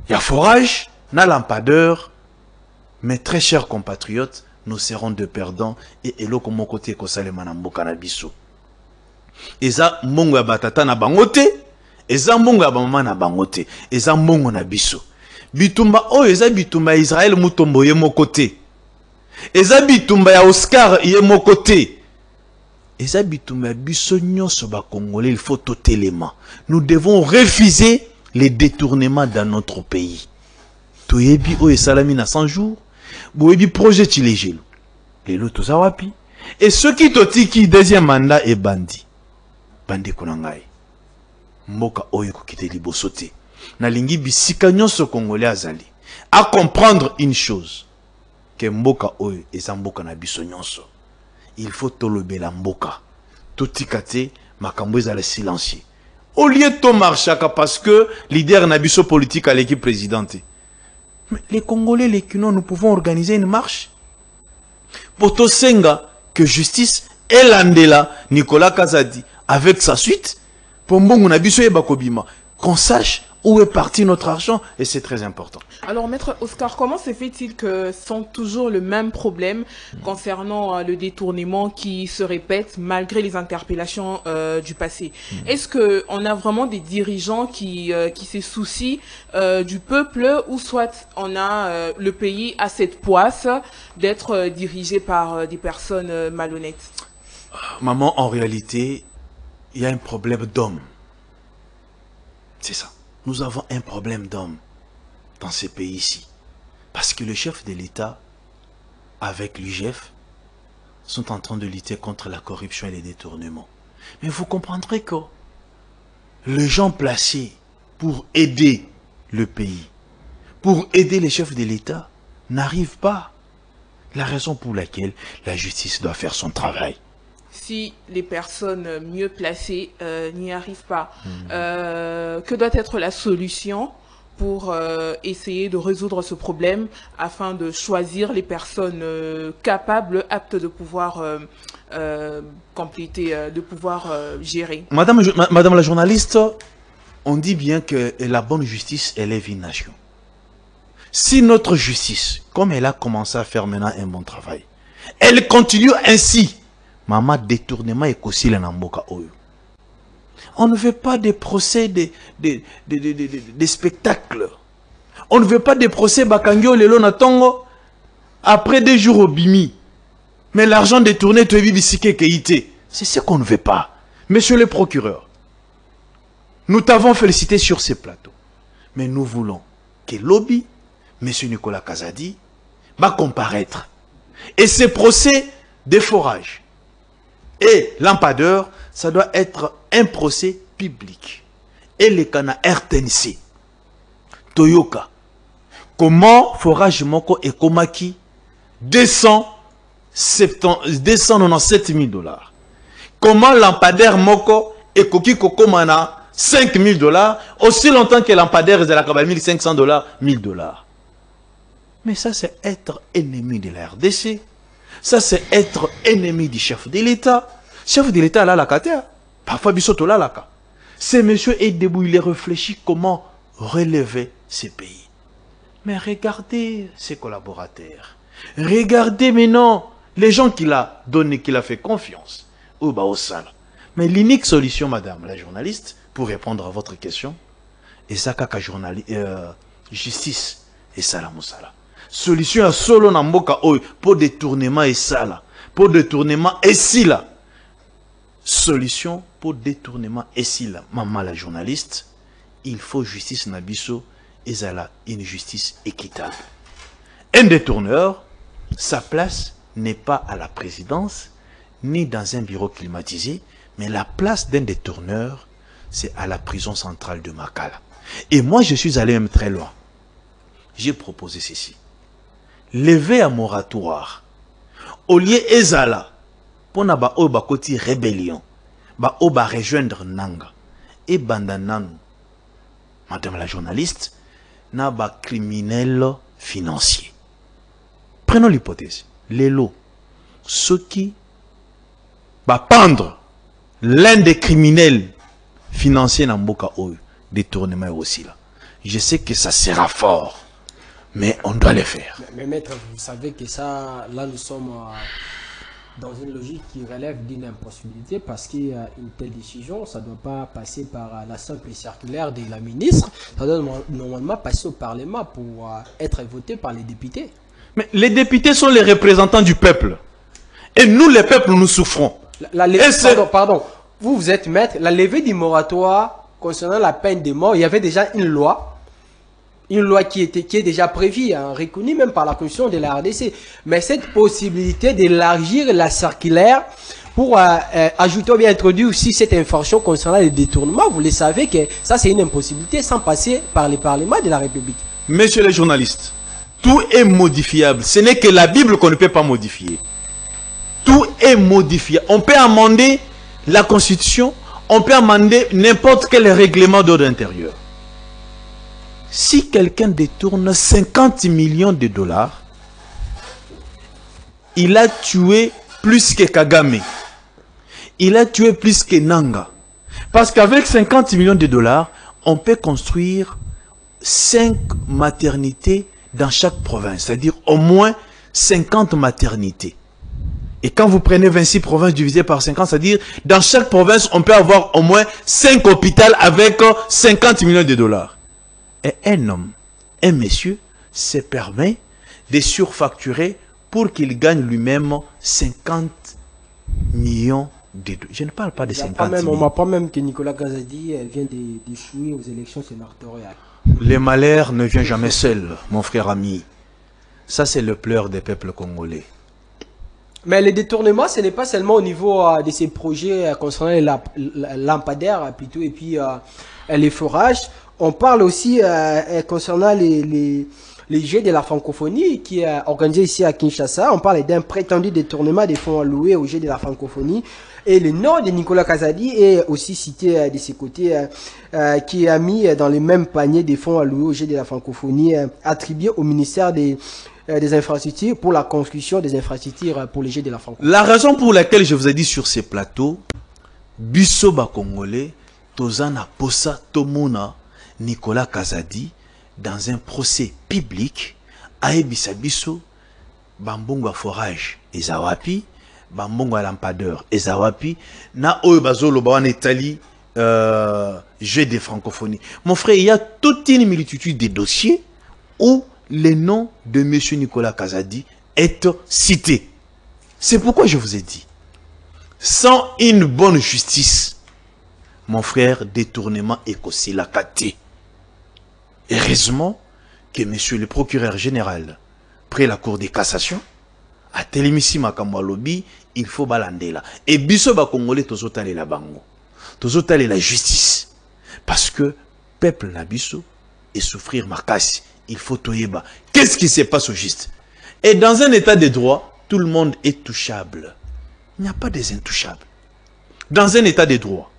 [SPEAKER 4] ya forage, na lampadeur. Mais très chers compatriotes, nous serons deux perdants et eloko mon côté ko salema na mboka na biso. Eza mbongo ya batata na bangote, eza mbongo ya mama na bangote, eza mbongo na biso. Bitumba oyo eza bitumba ya Israël Mutombo ye mokote. Eza bitumba ya Oscar ye mokote. Eza bitumba ya biso nyonso ba Congolais, il faut totalement. Nous devons refuser les détournements dans notre pays. Toyebi oyo salami na 100 jours. Boyebi projet Chilejelo. Lelo tozawapi. Et ceux qui totiki deuxième mandat est bandi. Bandi konangai. Mboka oyo kokite liboso te. Na lingi bisika nyonso Congolais azali. À comprendre une chose. Que mboka oyo eza mboka na biso nyonso. Il faut tolobela mboka. Totikate makambo ezala silencieux. Au lieu de marchaka parce que leader na biso politique à l'équipe présidente. Mais les Congolais, les Kino, nous pouvons organiser une marche. Pour Tosenga, que justice, Elandela, Nicolas Kazadi, avec sa suite, pour qu'on sache où est parti notre argent, et c'est très important.
[SPEAKER 2] Alors, Maître Oscar, comment se fait-il que sont toujours le même problème concernant le détournement qui se répète malgré les interpellations du passé? Est-ce qu'on a vraiment des dirigeants qui se soucient du peuple, ou soit on a le pays à cette poisse d'être dirigé par des personnes malhonnêtes?
[SPEAKER 4] Maman, en réalité, il y a un problème d'homme. C'est ça. Nous avons un problème d'homme dans ces pays-ci. Parce que le chef de l'État, avec l'UGF, sont en train de lutter contre la corruption et les détournements. Mais vous comprendrez que les gens placés pour aider le pays, pour aider les chefs de l'État, n'arrivent pas. La raison pour laquelle la justice doit faire son travail.
[SPEAKER 2] Si les personnes mieux placées n'y arrivent pas, que doit être la solution pour essayer de résoudre ce problème afin de choisir les personnes capables, aptes de pouvoir compléter, de pouvoir gérer?
[SPEAKER 4] Madame la journaliste, on dit bien que la bonne justice élève une nation. Si notre justice, comme elle a commencé à faire maintenant un bon travail, elle continue ainsi, maman détournement et aussi la namboka oyo. On ne veut pas des procès, des spectacles. On ne veut pas des procès bakangyo lelo na tongo après 2 jours au bimi. Mais l'argent détourné te bisike keité. C'est ce qu'on ne veut pas. Monsieur le procureur, nous t'avons félicité sur ces plateaux. Mais nous voulons que lobby, monsieur Nicolas Kazadi, va comparaître. Et ces procès de forage et lampadaire, ça doit être un procès public. Et les cana RTNC, Toyoka, comment forage moko et komaki 297 000 $. Comment lampadaire moko et koki kokomana 5 000 $, aussi longtemps que lampadaire de la cabale 1 500 $, 1 000 $. Mais ça, c'est être ennemi de la RDC. Ça, c'est être ennemi du chef de l'État. Chef de l'État, là, la kata. Parfois, bisoto là, la kata. Ce monsieur est debout, il réfléchit comment relever ces pays. Mais regardez ses collaborateurs. Regardez maintenant les gens qu'il a donné, qu'il a fait confiance. Ou bah, au sale. Mais l'unique solution, madame la journaliste, pour répondre à votre question, et ça, kaka justice, et ça, la moussala. Solution à solo na mboka oyo pour détournement et ça là. Pour détournement et si là. Solution pour détournement et si là. Maman la journaliste, il faut justice nabiso et ça là une justice équitable. Un détourneur, sa place n'est pas à la présidence ni dans un bureau climatisé, mais la place d'un détourneur, c'est à la prison centrale de Makala. Et moi je suis allé même très loin. J'ai proposé ceci. Lever un moratoire. Au lieu ezala, pour na ba oba koti rébellion, ba oba rejoindre Nanga, et bandananu, madame la journaliste, na ba criminel financier. Prenons l'hypothèse. Lelo, ceux qui va pendre l'un des criminels financiers dans Mboka Oyo, détournement aussi là. Je sais que ça sera fort. Mais on doit le faire.
[SPEAKER 1] Mais maître, vous savez que ça, là nous sommes dans une logique qui relève d'une impossibilité parce qu'une telle décision, ça ne doit pas passer par la simple circulaire de la ministre, ça doit normalement passer au Parlement pour être voté par les députés.
[SPEAKER 4] Mais les députés sont les représentants du peuple. Et nous, les peuples, nous souffrons.
[SPEAKER 1] Pardon, vous êtes maître, la levée du moratoire concernant la peine de mort, il y avait déjà une loi qui est déjà prévue, hein, reconnue même par la Constitution de la RDC. Mais cette possibilité d'élargir la circulaire pour ajouter ou bien introduire aussi cette infraction concernant les détournements, vous le savez que ça c'est une impossibilité sans passer par les parlements de la République.
[SPEAKER 4] Messieurs les journalistes, tout est modifiable. Ce n'est que la Bible qu'on ne peut pas modifier. Tout est modifiable. On peut amender la Constitution, on peut amender n'importe quel règlement d'ordre intérieur. Si quelqu'un détourne 50 millions de $, il a tué plus que Kagame. Il a tué plus que Nanga. Parce qu'avec 50 millions de $, on peut construire 5 maternités dans chaque province. C'est-à-dire au moins 50 maternités. Et quand vous prenez 26 provinces divisées par 50, c'est-à-dire dans chaque province, on peut avoir au moins 5 hôpitaux avec 50 millions de $. Et un homme, un monsieur, se permet de surfacturer pour qu'il gagne lui-même 50 millions de $. Je ne parle pas de 50 millions.
[SPEAKER 1] On ne m'a pas même que Nicolas Kazadi vient d'échouer aux élections sénatoriales.
[SPEAKER 4] Le malheur ne vient jamais seul, mon frère ami. Ça, c'est le pleur des peuples congolais.
[SPEAKER 1] Mais les détournements, ce n'est pas seulement au niveau de ces projets concernant les lampadaires plutôt, et puis les forages. On parle aussi concernant les Jeux de la francophonie qui est organisé ici à Kinshasa. On parle d'un prétendu détournement des fonds alloués aux Jeux de la francophonie. Et le nom de Nicolas Kazadi est aussi cité de ses côtés, qui a mis dans le même panier des fonds alloués aux Jeux de la francophonie attribués au ministère des infrastructures pour la construction des infrastructures pour les Jeux de la francophonie.
[SPEAKER 4] La raison pour laquelle je vous ai dit sur ces plateaux, biso ba congolais, tozana posa tomona Nicolas Kazadi dans un procès public, aebisa biso, bambongo forage ezawapi, bambongo lampadeur ezawapi, na oyo bazolo ba en Italie, jeu de francophonie. Mon frère, il y a toute une multitude de dossiers où le nom de M. Nicolas Kazadi est cité. C'est pourquoi je vous ai dit, sans une bonne justice, mon frère, détournement écossais la caté. Heureusement que M. le procureur général, près la Cour de cassation, a télémissi makambo lobby, il faut balander là. Et biso ba congolais tozotale la bango. Tozotale la justice. Parce que peuple na biso et souffrir makasi. Il faut toyeba. Qu'est-ce qui se passe au juste? Et dans un état de droit, tout le monde est touchable. Il n'y a pas des intouchables. Dans un état de droit,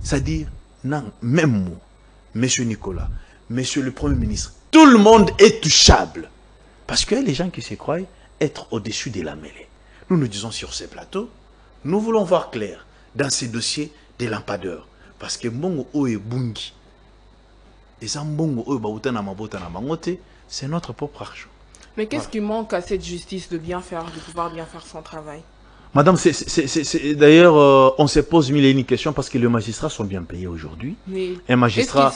[SPEAKER 4] c'est-à-dire, non, même moi, Monsieur Nicolas, Monsieur le Premier ministre, tout le monde est touchable. Parce que les gens qui se croient être au-dessus de la mêlée. Nous nous disons sur ces plateaux, nous voulons voir clair dans ces dossiers des lampadeurs. Parce que Mbongo Oe Bungi, c'est notre propre argent.
[SPEAKER 2] Mais qu'est-ce qui manque à cette justice de pouvoir bien faire son travail?
[SPEAKER 4] Madame, d'ailleurs, on se pose mille et une questions parce que les magistrats sont bien payés aujourd'hui. Un magistrat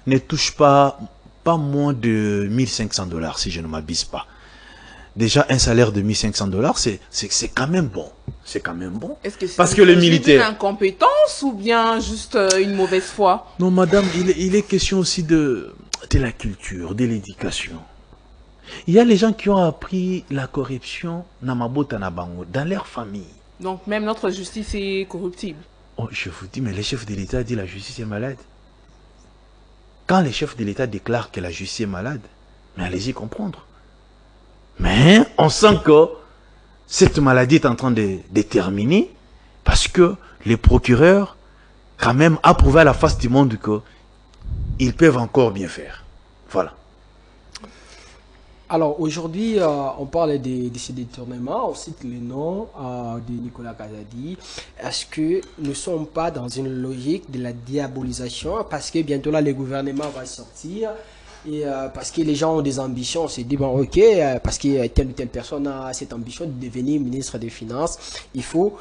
[SPEAKER 4] ne touche pas moins de $1 500 si je ne m'abuse pas. Déjà, un salaire de $1 500, c'est quand même bon. C'est quand même bon.
[SPEAKER 2] Est-ce que c'est
[SPEAKER 4] parce que les militaires...
[SPEAKER 2] une incompétence ou bien juste une mauvaise foi?
[SPEAKER 4] Non, madame, il est question aussi de la culture, de l'éducation. Il y a les gens qui ont appris la corruption dans leur famille.
[SPEAKER 2] Donc même notre justice est corruptible.
[SPEAKER 4] Oh, je vous dis, mais le chef de l'État dit que la justice est malade. Quand le chef de l'État déclare que la justice est malade, mais allez-y comprendre. Mais on sent que cette maladie est en train de terminer parce que les procureurs, quand même, a prouvé à la face du monde qu'ils peuvent encore bien faire. Voilà.
[SPEAKER 1] Alors aujourd'hui, on parle de ces détournements, on cite le nom de Nicolas Kazadi. Est-ce que nous ne sommes pas dans une logique de la diabolisation? Parce que bientôt là, le gouvernement va sortir. Et parce que les gens ont des ambitions, on s'est dit, bon ok, parce que telle ou telle personne a cette ambition de devenir ministre des Finances, il faut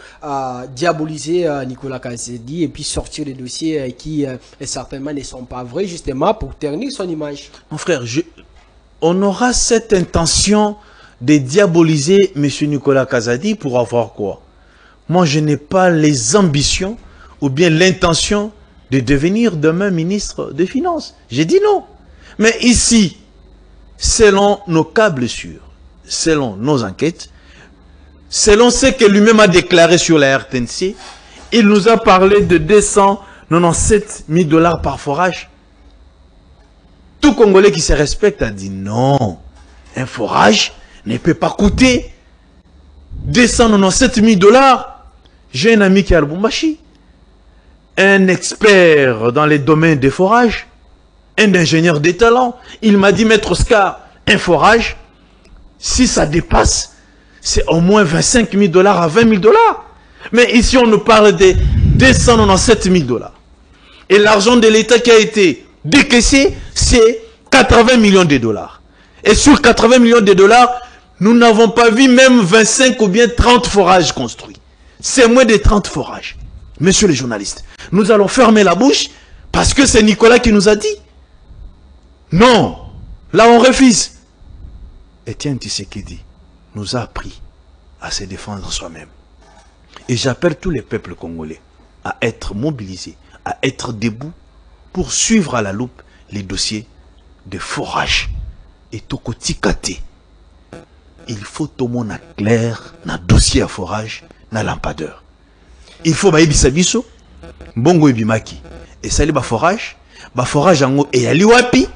[SPEAKER 1] diaboliser Nicolas Kazadi et puis sortir des dossiers qui certainement ne sont pas vrais, justement pour ternir son image.
[SPEAKER 4] Mon frère, on aura cette intention de diaboliser M. Nicolas Kazadi pour avoir quoi? Moi, je n'ai pas les ambitions ou bien l'intention de devenir demain ministre des Finances. J'ai dit non. Mais ici, selon nos câbles sûrs, selon nos enquêtes, selon ce que lui-même a déclaré sur la RTNC, il nous a parlé de $297 000 par forage. Tout Congolais qui se respecte a dit non, un forage ne peut pas coûter $297 000. J'ai un ami qui est à Lubumbashi, un expert dans les domaines des forages, un ingénieur de talent. Il m'a dit, Maître Oscar, un forage, si ça dépasse, c'est au moins $25 000 à $20 000. Mais ici, on nous parle de $297 000. Et l'argent de l'État qui a été décaissé, c'est $80 millions. Et sur $80 millions, nous n'avons pas vu même 25 ou bien 30 forages construits. C'est moins de 30 forages. Messieurs les journalistes, nous allons fermer la bouche parce que c'est Nicolas qui nous a dit. Non, là on refuse. Etienne Tshisekedi nous a appris à se défendre soi-même. Et j'appelle tous les peuples congolais à être mobilisés, à être debout pour suivre à la loupe les dossiers de forage. Et Tokotikate. Il faut tout le monde clair dans le dossier à forage, dans lampadeur. Il faut baïbisa biso, bongo ibimaki. Et ça li ba forage en et ali wapi.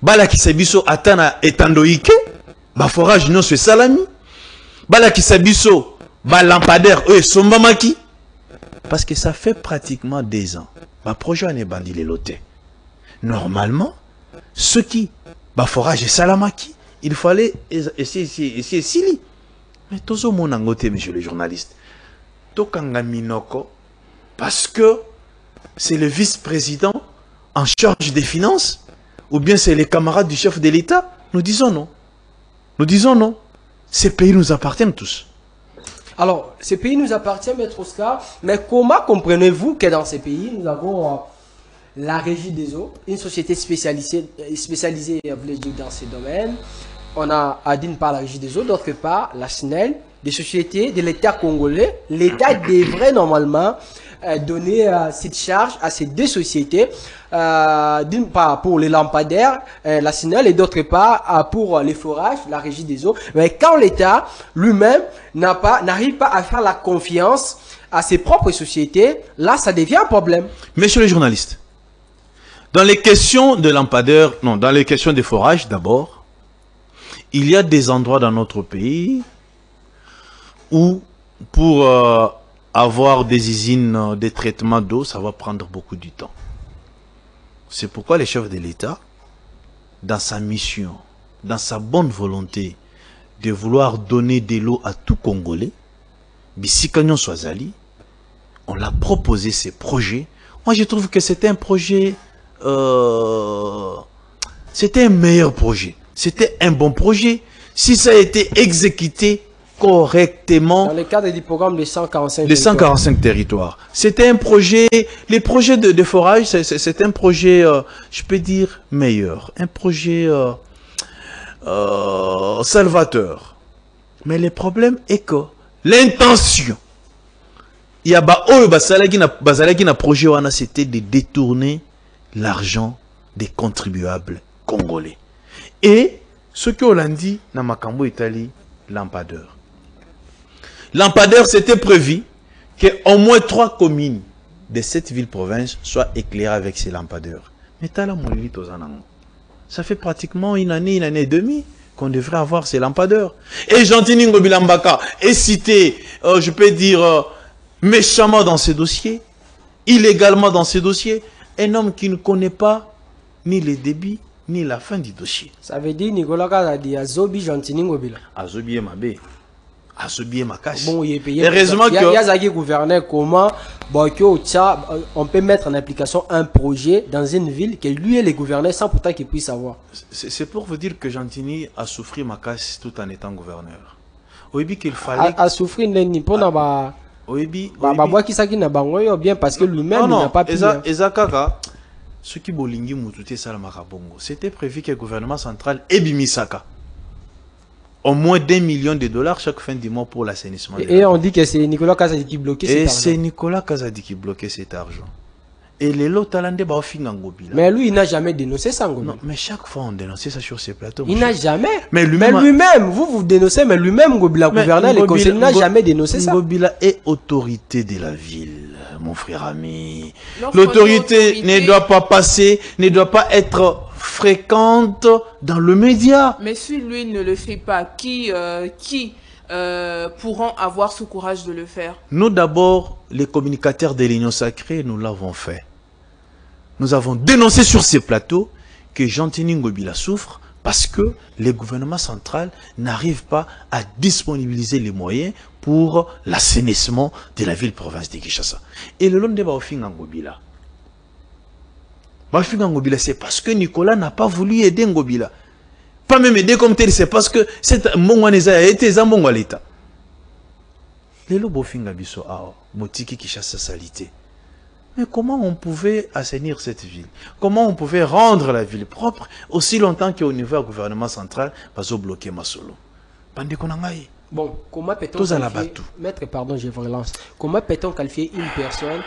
[SPEAKER 4] Bala qui s'abisso atana etandoike, ba forage non se salami. Bala qui s'abisso, ba lampadaire eux sombamaki. Parce que ça fait pratiquement 2 ans. Ba projet n'est bandi les lotés. Normalement, ceux qui, ba forage et salamaki, il fallait essayer Sili. Mais tout le monde a noté, monsieur le journaliste. Tokanga Minoko, parce que c'est le vice-président en charge des finances, ou bien c'est les camarades du chef de l'État. Nous disons non. Nous disons non. Ces pays nous appartiennent tous.
[SPEAKER 1] Alors, ces pays nous appartiennent, Maître Oscar, mais comment comprenez-vous que dans ces pays, nous avons la Régie des eaux, une société spécialisée dans ces domaines. On a d'une part la Régie des eaux, d'autre part la SNEL, des sociétés de l'État congolais. L'État devrait normalement donner cette charge à ces 2 sociétés, d'une part pour les lampadaires, la SNEL, et d'autre part pour les forages, la Régie des eaux. Mais quand l'État lui-même n'arrive pas à faire la confiance à ses propres sociétés, là ça devient un problème.
[SPEAKER 4] Messieurs les journalistes, dans les questions de lampadaires, non, dans les questions des forages d'abord, il y a des endroits dans notre pays où pour avoir des usines de traitement d'eau, ça va prendre beaucoup de temps. C'est pourquoi les chefs de l'État, dans sa mission, dans sa bonne volonté de vouloir donner de l'eau à tout Congolais, Bissikagnon Swazali, on l'a proposé ces projets. Moi, je trouve que c'était un projet, c'était un meilleur projet. C'était un bon projet. Si ça a été exécuté correctement.
[SPEAKER 1] Dans le cadre du programme des 145
[SPEAKER 4] territoires. C'était un projet, les projets de forage, c'est un projet, je peux dire, meilleur. Un projet salvateur. Mais le problème est que l'intention, il y a un projet, c'était de détourner l'argent des contribuables congolais. Et ce que l'on dit dans Makambo Italie, lampadaire. Lampadaire, c'était prévu qu'au moins 3 communes de cette ville-province soient éclairées avec ces lampadaires. Mais ça fait pratiquement une année et demie qu'on devrait avoir ces lampadaires. Et Gentini Ngobilambaka est cité, je peux dire, méchamment dans ces dossiers, illégalement dans ces dossiers, un homme qui ne connaît pas ni les débits, ni la fin du dossier.
[SPEAKER 1] Ça veut dire Nicolas Kazadi Azobi Gentini Ngobila.
[SPEAKER 4] Azobi est Mabé. Azobi est Makashi.
[SPEAKER 1] Bon, il est payé.
[SPEAKER 4] Heureusement que
[SPEAKER 1] il y a Zaki gouverneur comment on peut mettre en application un projet dans une ville que lui et les gouverneurs sans pourtant qu'il puisse savoir.
[SPEAKER 4] C'est pour vous dire que Gentini a souffert Makashi tout en étant gouverneur. Oibi qu'il fallait
[SPEAKER 1] a souffrir n'est pas
[SPEAKER 4] Oibi
[SPEAKER 1] qui s'agit n'a pas bien parce que lui-même n'a pas pu.
[SPEAKER 4] Ezakaka. Ce qui bolingi mutute salamaka bongo, c'était prévu que le gouvernement central ait bimisaka au moins $1 million chaque fin du mois pour l'assainissement.
[SPEAKER 1] Et on dit que c'est Nicolas Kazadi qui bloquait cet argent.
[SPEAKER 4] Et c'est Nicolas Kazadi qui bloquait cet argent. Et les lots talendés ba ofinga ngobila.
[SPEAKER 1] Mais lui il n'a jamais dénoncé ça ngobila.
[SPEAKER 4] Non, mais chaque fois on dénonçait ça sur ces plateaux.
[SPEAKER 1] Il n'a jamais.
[SPEAKER 4] Mais lui-même,
[SPEAKER 1] vous dénoncez, mais lui-même Ngobila gouverneur les conseils n'a jamais dénoncé ça.
[SPEAKER 4] Ngobila est autorité de la ville, mon frère ami. L'autorité ne doit pas passer, ne doit pas être fréquente dans le média.
[SPEAKER 2] Mais si lui ne le fait pas, qui pourront avoir ce courage de le faire?
[SPEAKER 4] Nous d'abord, les communicateurs de l'Union Sacrée, nous l'avons fait. Nous avons dénoncé sur ces plateaux que Gentini Ngobila souffre parce que le gouvernement central n'arrive pas à disponibiliser les moyens pour l'assainissement de la ville-province de Kinshasa. Et le long de Baofinga Ngobila, c'est parce que Nicolas n'a pas voulu aider Ngobila. Pas même aider comme tel, c'est parce que cette Mongwaneza a été Zambongo à l'État. Les Lobofinga Biso Ao, Motiki Kinshasa salité. Mais comment on pouvait assainir cette ville? Comment on pouvait rendre la ville propre aussi longtemps qu'au niveau du gouvernement central, pas bloquer Masolo?
[SPEAKER 1] Bon, comment peut-on qualifier, maître, pardon, je vous relance. Comment peut-on qualifier une personne,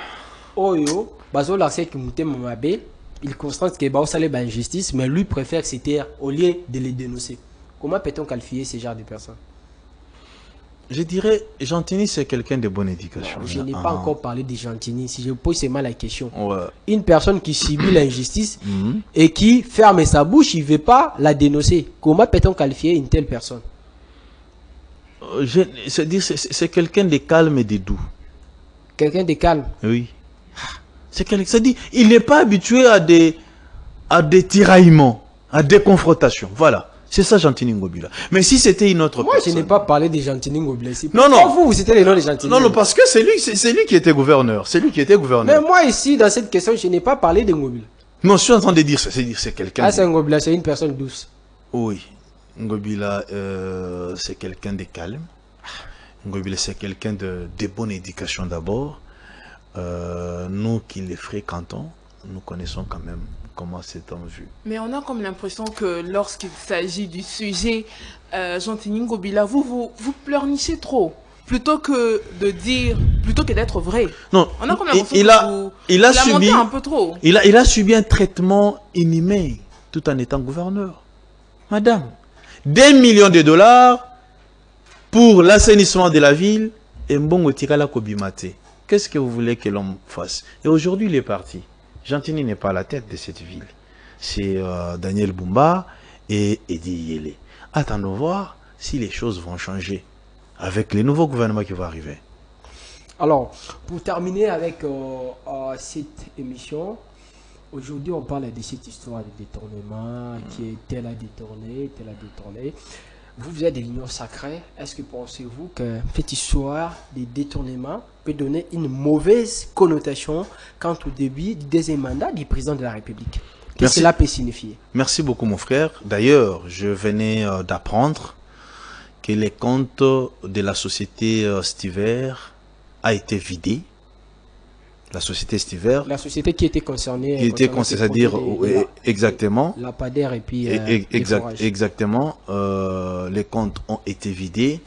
[SPEAKER 1] Oyo, Bazo Larcé qui moutait Mamabe, il constate que Bao Salé a injustice, mais lui préfère se taire au lieu de les dénoncer. Comment peut-on qualifier ce genre de personnes?
[SPEAKER 4] Je dirais, Gentini, c'est quelqu'un de bonne éducation.
[SPEAKER 1] Je n'ai pas encore parlé de Gentini. Si je pose seulement la question.
[SPEAKER 4] Ouais.
[SPEAKER 1] Une personne qui subit l'injustice et qui ferme sa bouche, il ne veut pas la dénoncer. Comment peut-on qualifier une telle personne?
[SPEAKER 4] C'est quelqu'un de calme et de doux.
[SPEAKER 1] Quelqu'un de calme.
[SPEAKER 4] Oui. C'est-à-dire, il n'est pas habitué à des tiraillements, à des confrontations. Voilà. C'est ça, Gentini Ngobila. Mais si c'était une autre
[SPEAKER 1] personne... Moi, je n'ai pas parlé de Gentini Ngobila. Non. Vous citez les noms de Gentini.
[SPEAKER 4] Non, parce que c'est lui qui était gouverneur. C'est lui qui était gouverneur.
[SPEAKER 1] Mais moi, ici, dans cette question, je n'ai pas parlé de Ngobila.
[SPEAKER 4] Non, je suis en train de dire ça. C'est quelqu'un...
[SPEAKER 1] Ah, c'est Ngobila, c'est une personne douce.
[SPEAKER 4] Oui. Ngobila, c'est quelqu'un de calme. Ngobila, c'est quelqu'un de bonne éducation d'abord. Nous qui les fréquentons, nous connaissons quand même comment c'est en vue.
[SPEAKER 2] Mais on a comme l'impression que lorsqu'il s'agit du sujet Gentini Ngobila, vous pleurnichez trop. Plutôt que d'être vrai.
[SPEAKER 4] Non,
[SPEAKER 2] on a comme l'impression que vous lamentez un peu trop.
[SPEAKER 4] Il a subi un traitement inhumain tout en étant gouverneur. Madame, $2 millions pour l'assainissement de la ville et Mbongo Tikala Kobimate. Qu'est-ce que vous voulez que l'homme fasse? Et aujourd'hui, il est parti. Gentini n'est pas à la tête de cette ville. C'est Daniel Bumba et Edi Yele. Attendons voir si les choses vont changer avec les nouveaux gouvernements qui vont arriver.
[SPEAKER 1] Alors, pour terminer avec cette émission, aujourd'hui on parle de cette histoire de détournement, qui est tel a détourné, tel a détourné. Vous êtes de l'Union sacrée. Est-ce que pensez-vous que cette histoire de détournement peut donner une mauvaise connotation quant au début du deuxième mandat du président de la République? Qu'est-ce que cela peut signifier?
[SPEAKER 4] Merci beaucoup mon frère. D'ailleurs, je venais d'apprendre que les comptes de la société Stiver a été vidé. La société Stiver.
[SPEAKER 1] La société qui était concernée.
[SPEAKER 4] Qui était concernée, c'est-à-dire, exactement.
[SPEAKER 1] La PADER et puis.
[SPEAKER 4] Exactement. Les comptes ont été vidés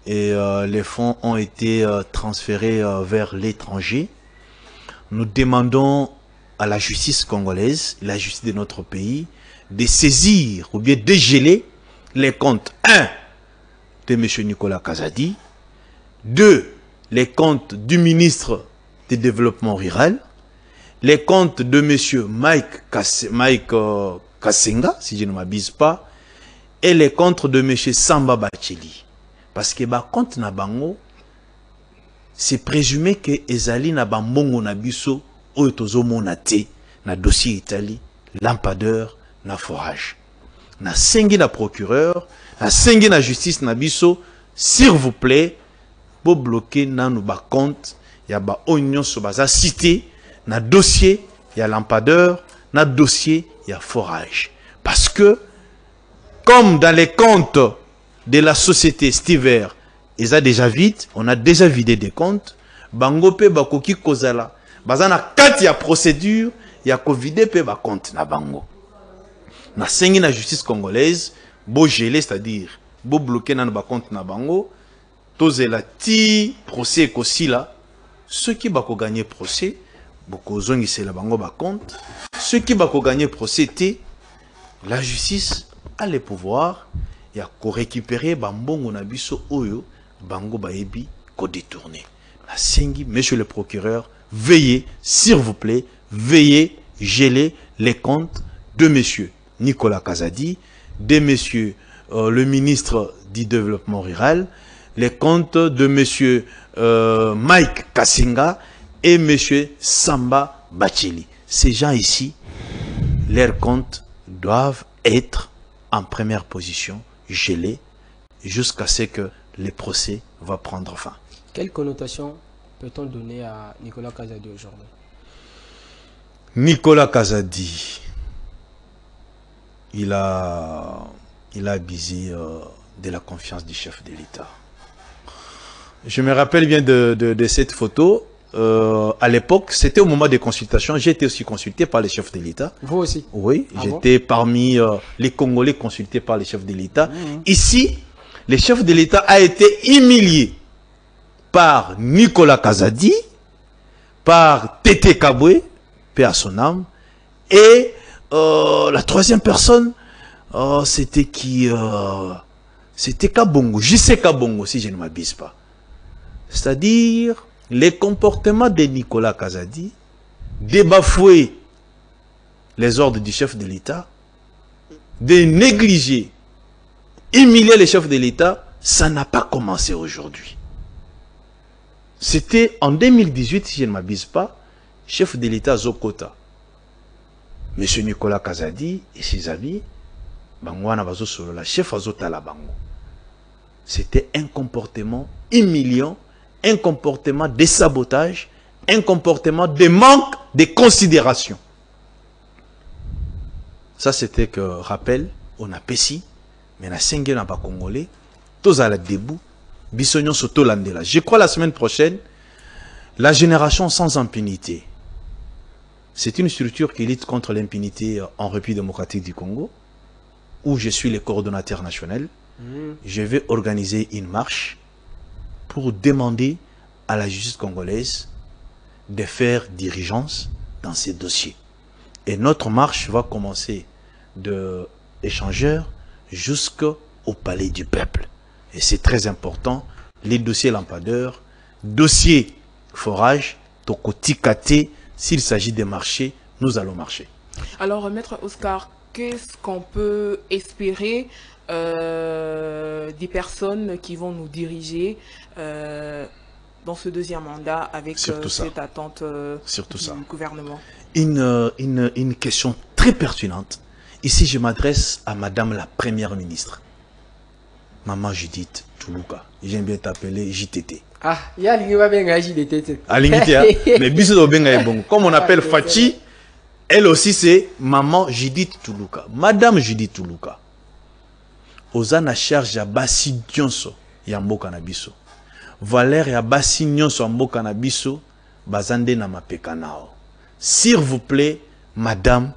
[SPEAKER 4] et les fonds ont été transférés vers l'étranger. Nous demandons à la justice congolaise, la justice de notre pays, de saisir ou bien de geler les comptes 1 de M. Nicolas Kazadi, 2 les comptes du ministre du développement rural, les comptes de M. Mike Kassenga, si je ne m'abuse pas, et les comptes de M. Samba Bacheli. Parce que bah compte na bango, c'est présumé que ezali na bambongo na biso oyo tozomona te na dossier Italie, lampadeur na forage. Na sengi na procureur, na sengi na justice na biso, s'il vous plaît, pour bloquer nanu ba compte, ya ba oignon so baza cité na dossier ya lampadeur, na dossier ya forage. Parce que comme dans les comptes de la société Stiver, ils ont déjà vide, on a déjà vidé des comptes. Bango pe bakoki kozala, bazana kati ya procédure, ya ko vider pe ba compte na bango. Na sengi na justice congolaise, bo geler, c'est-à-dire bo bloquer na ba compte na bango, tozela ti procès kosila, ceux qui bako gagner procès, boko zongi c'est la bango ba compte, ceux qui bako gagner procès té, la justice a le pouvoir ya ko récupérer bambongo na biso oyo bango baebi ko détourner. La sengi, monsieur le procureur, veillez, s'il vous plaît, veillez geler les comptes de monsieur Nicolas Kazadi, de monsieur le ministre du développement rural, les comptes de monsieur Mike Kassenga et monsieur Samba Bacheli. Ces gens ici, leurs comptes doivent être en première position, gelés, jusqu'à ce que le procès va prendre fin.
[SPEAKER 1] Quelle connotation peut-on donner à Nicolas Kazadi aujourd'hui?
[SPEAKER 4] Nicolas Kazadi, il a abusé de la confiance du chef de l'État. Je me rappelle bien de cette photo. À l'époque, c'était au moment des consultations. J'ai été aussi consulté par les chefs de l'État.
[SPEAKER 1] Vous aussi?
[SPEAKER 4] Oui, j'étais parmi les Congolais consultés par les chefs de l'État. Ici, le chef de l'État a été humilié par Nicolas Kazadi, par Tété Kaboué, paix à son âme, et la troisième personne, c'était qui C'était Kabongo, JC Kabongo, si je ne m'abuse pas. C'est-à-dire, les comportements de Nicolas Kazadi, de bafouer les ordres du chef de l'État, de négliger, humilier les chefs de l'État, ça n'a pas commencé aujourd'hui. C'était en 2018, si je ne m'abuse pas, chef de l'État Zokota. M. Nicolas Kazadi et ses amis, Bangwana Bazo Solo, la chef Azota la Bango. C'était un comportement humiliant, un comportement de sabotage, un comportement de manque de considération. Ça, c'était que rappel, on a Pessi, mais on a Sengue n'a pas congolais, tous à la debout, Bissognon Soto Landela. Je crois la semaine prochaine, la génération sans impunité. C'est une structure qui lutte contre l'impunité en République démocratique du Congo, où je suis le coordonnateur national. Je vais organiser une marche pour demander à la justice congolaise de faire diligence dans ces dossiers. Et notre marche va commencer de échangeurs jusqu'au palais du peuple. Et c'est très important, les dossiers lampadaires, dossiers forage, tokotikate, s'il s'agit de marcher, nous allons marcher. Alors,
[SPEAKER 2] Maître Oscar, qu'est-ce qu'on peut espérer des personnes qui vont nous diriger dans ce deuxième mandat avec cette attente du gouvernement?
[SPEAKER 4] Une question très pertinente. Ici, je m'adresse à Madame la Première ministre, Maman Judith Toulouka. J'aime bien t'appeler JTT.
[SPEAKER 1] Ah, il y a JTT.
[SPEAKER 4] Mais comme on appelle Fachi, elle aussi c'est Maman Judith Toulouka. Madame Judith Toulouka. Ozana charge ya basi dionso ya mboka na biso. Valère ya basi nyonso ya mboka na biso bazande na mapeka nao. S'il vous plaît, Madame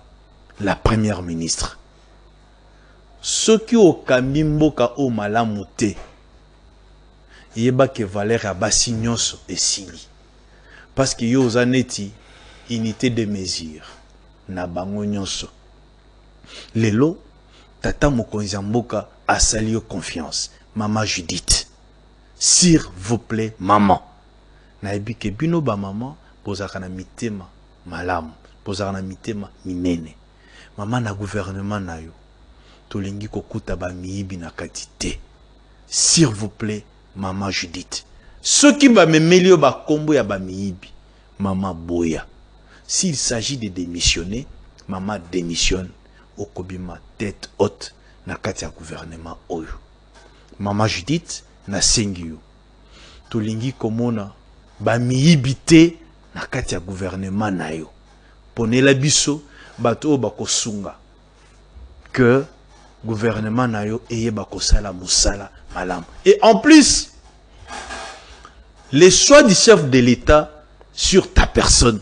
[SPEAKER 4] la Première ministre. Soki okambi mboka o malamu te. Yeba ke Valère ya basi nyonso esili. Parce que yo ozaneti unité de mesure na bango nyonso. Lelo tata mokonzi ya mboka asali yo confiance. Maman Judith. S'il vous plaît, maman. Nayebi ke bino ba maman pozaka na mitema malamu, pozaka na mitema minene. Maman na gouvernement na yo. Tolingi kokuta ba miyibi na katite. S'il vous plaît, Maman Judith. Ceux qui va me mêler ba kombo ya ba miyibi, Maman Boya. S'il s'agit de démissionner, Maman démissionne. Okobima tête haute na kati ya gouvernement oyo. Maman Judith na sengi yo. Tolingi komona ba miyibite na kati ya gouvernement na yo. Ponela biso bato ba kosunga que gouvernement na yo eye ba kosala musala malam. Et en plus les choix du chef de l'État sur ta personne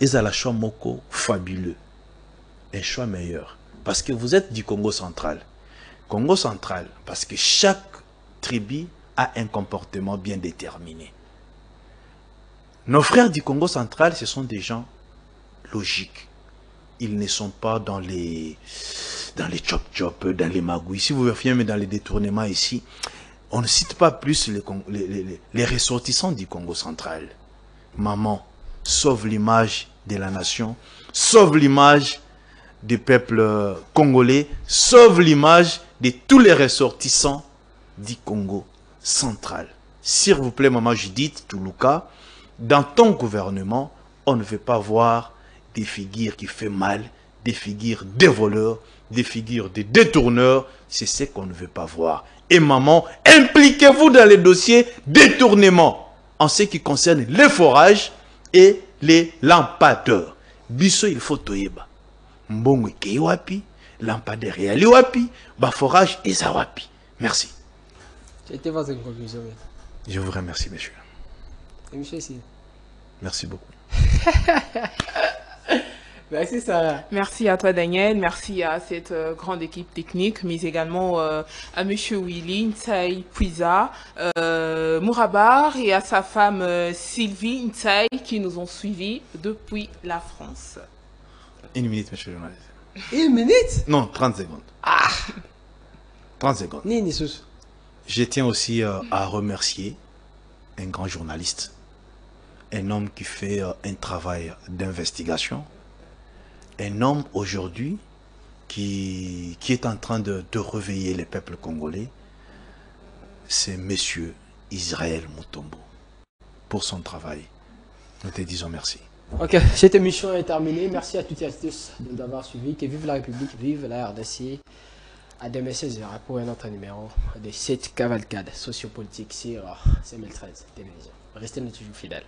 [SPEAKER 4] est à la choix moko fabuleux. Un choix meilleur. Parce que vous êtes du Congo central. Congo central, parce que chaque tribu a un comportement bien déterminé. Nos frères du Congo central, ce sont des gens logiques. Ils ne sont pas dans les chop-chop, dans les magouilles. Si vous vérifiez, mais dans les détournements ici, on ne cite pas plus les ressortissants du Congo central. Maman, sauve l'image de la nation, sauve l'image du peuple congolais, sauve l'image de tous les ressortissants du Congo central. S'il vous plaît, Maman Judith Toulouka, dans ton gouvernement, on ne veut pas voir des figures qui font mal, des figures de voleurs, des figures de détourneurs. C'est ce qu'on ne veut pas voir. Et maman, impliquez-vous dans les dossiers détournement en ce qui concerne les forages et les lampadaires. Biso, il faut toyeba. Mbongo ke wapi, lampadaire yali wapi, ba forage eza wapi. Merci.
[SPEAKER 1] C'était votre conclusion.
[SPEAKER 4] Je vous remercie, monsieur.
[SPEAKER 1] Et monsieur aussi.
[SPEAKER 4] Merci beaucoup.
[SPEAKER 1] Merci Sarah.
[SPEAKER 2] Merci à toi Daniel, merci à cette grande équipe technique, mais également à monsieur Willy Ntsai Puiza, Mourabar et à sa femme Sylvie Ntsai qui nous ont suivis depuis la France.
[SPEAKER 4] Une minute, monsieur le journaliste.
[SPEAKER 1] Une minute?
[SPEAKER 4] Non, 30 secondes.
[SPEAKER 1] Ah.
[SPEAKER 4] 30 secondes.
[SPEAKER 1] Nini sus.
[SPEAKER 4] Je tiens aussi à remercier un grand journaliste, un homme qui fait un travail d'investigation, un homme aujourd'hui qui est en train de réveiller les peuples congolais. C'est monsieur Israël Mutombo pour son travail. Nous te disons merci.
[SPEAKER 1] Ok, cette émission est terminée. Merci à toutes et à tous de nous avoir suivis. Que vive la République, vive la RDC. À demain 16h pour un autre numéro de cette cavalcade sociopolitique sur CML13 télévision. Restez toujours fidèles.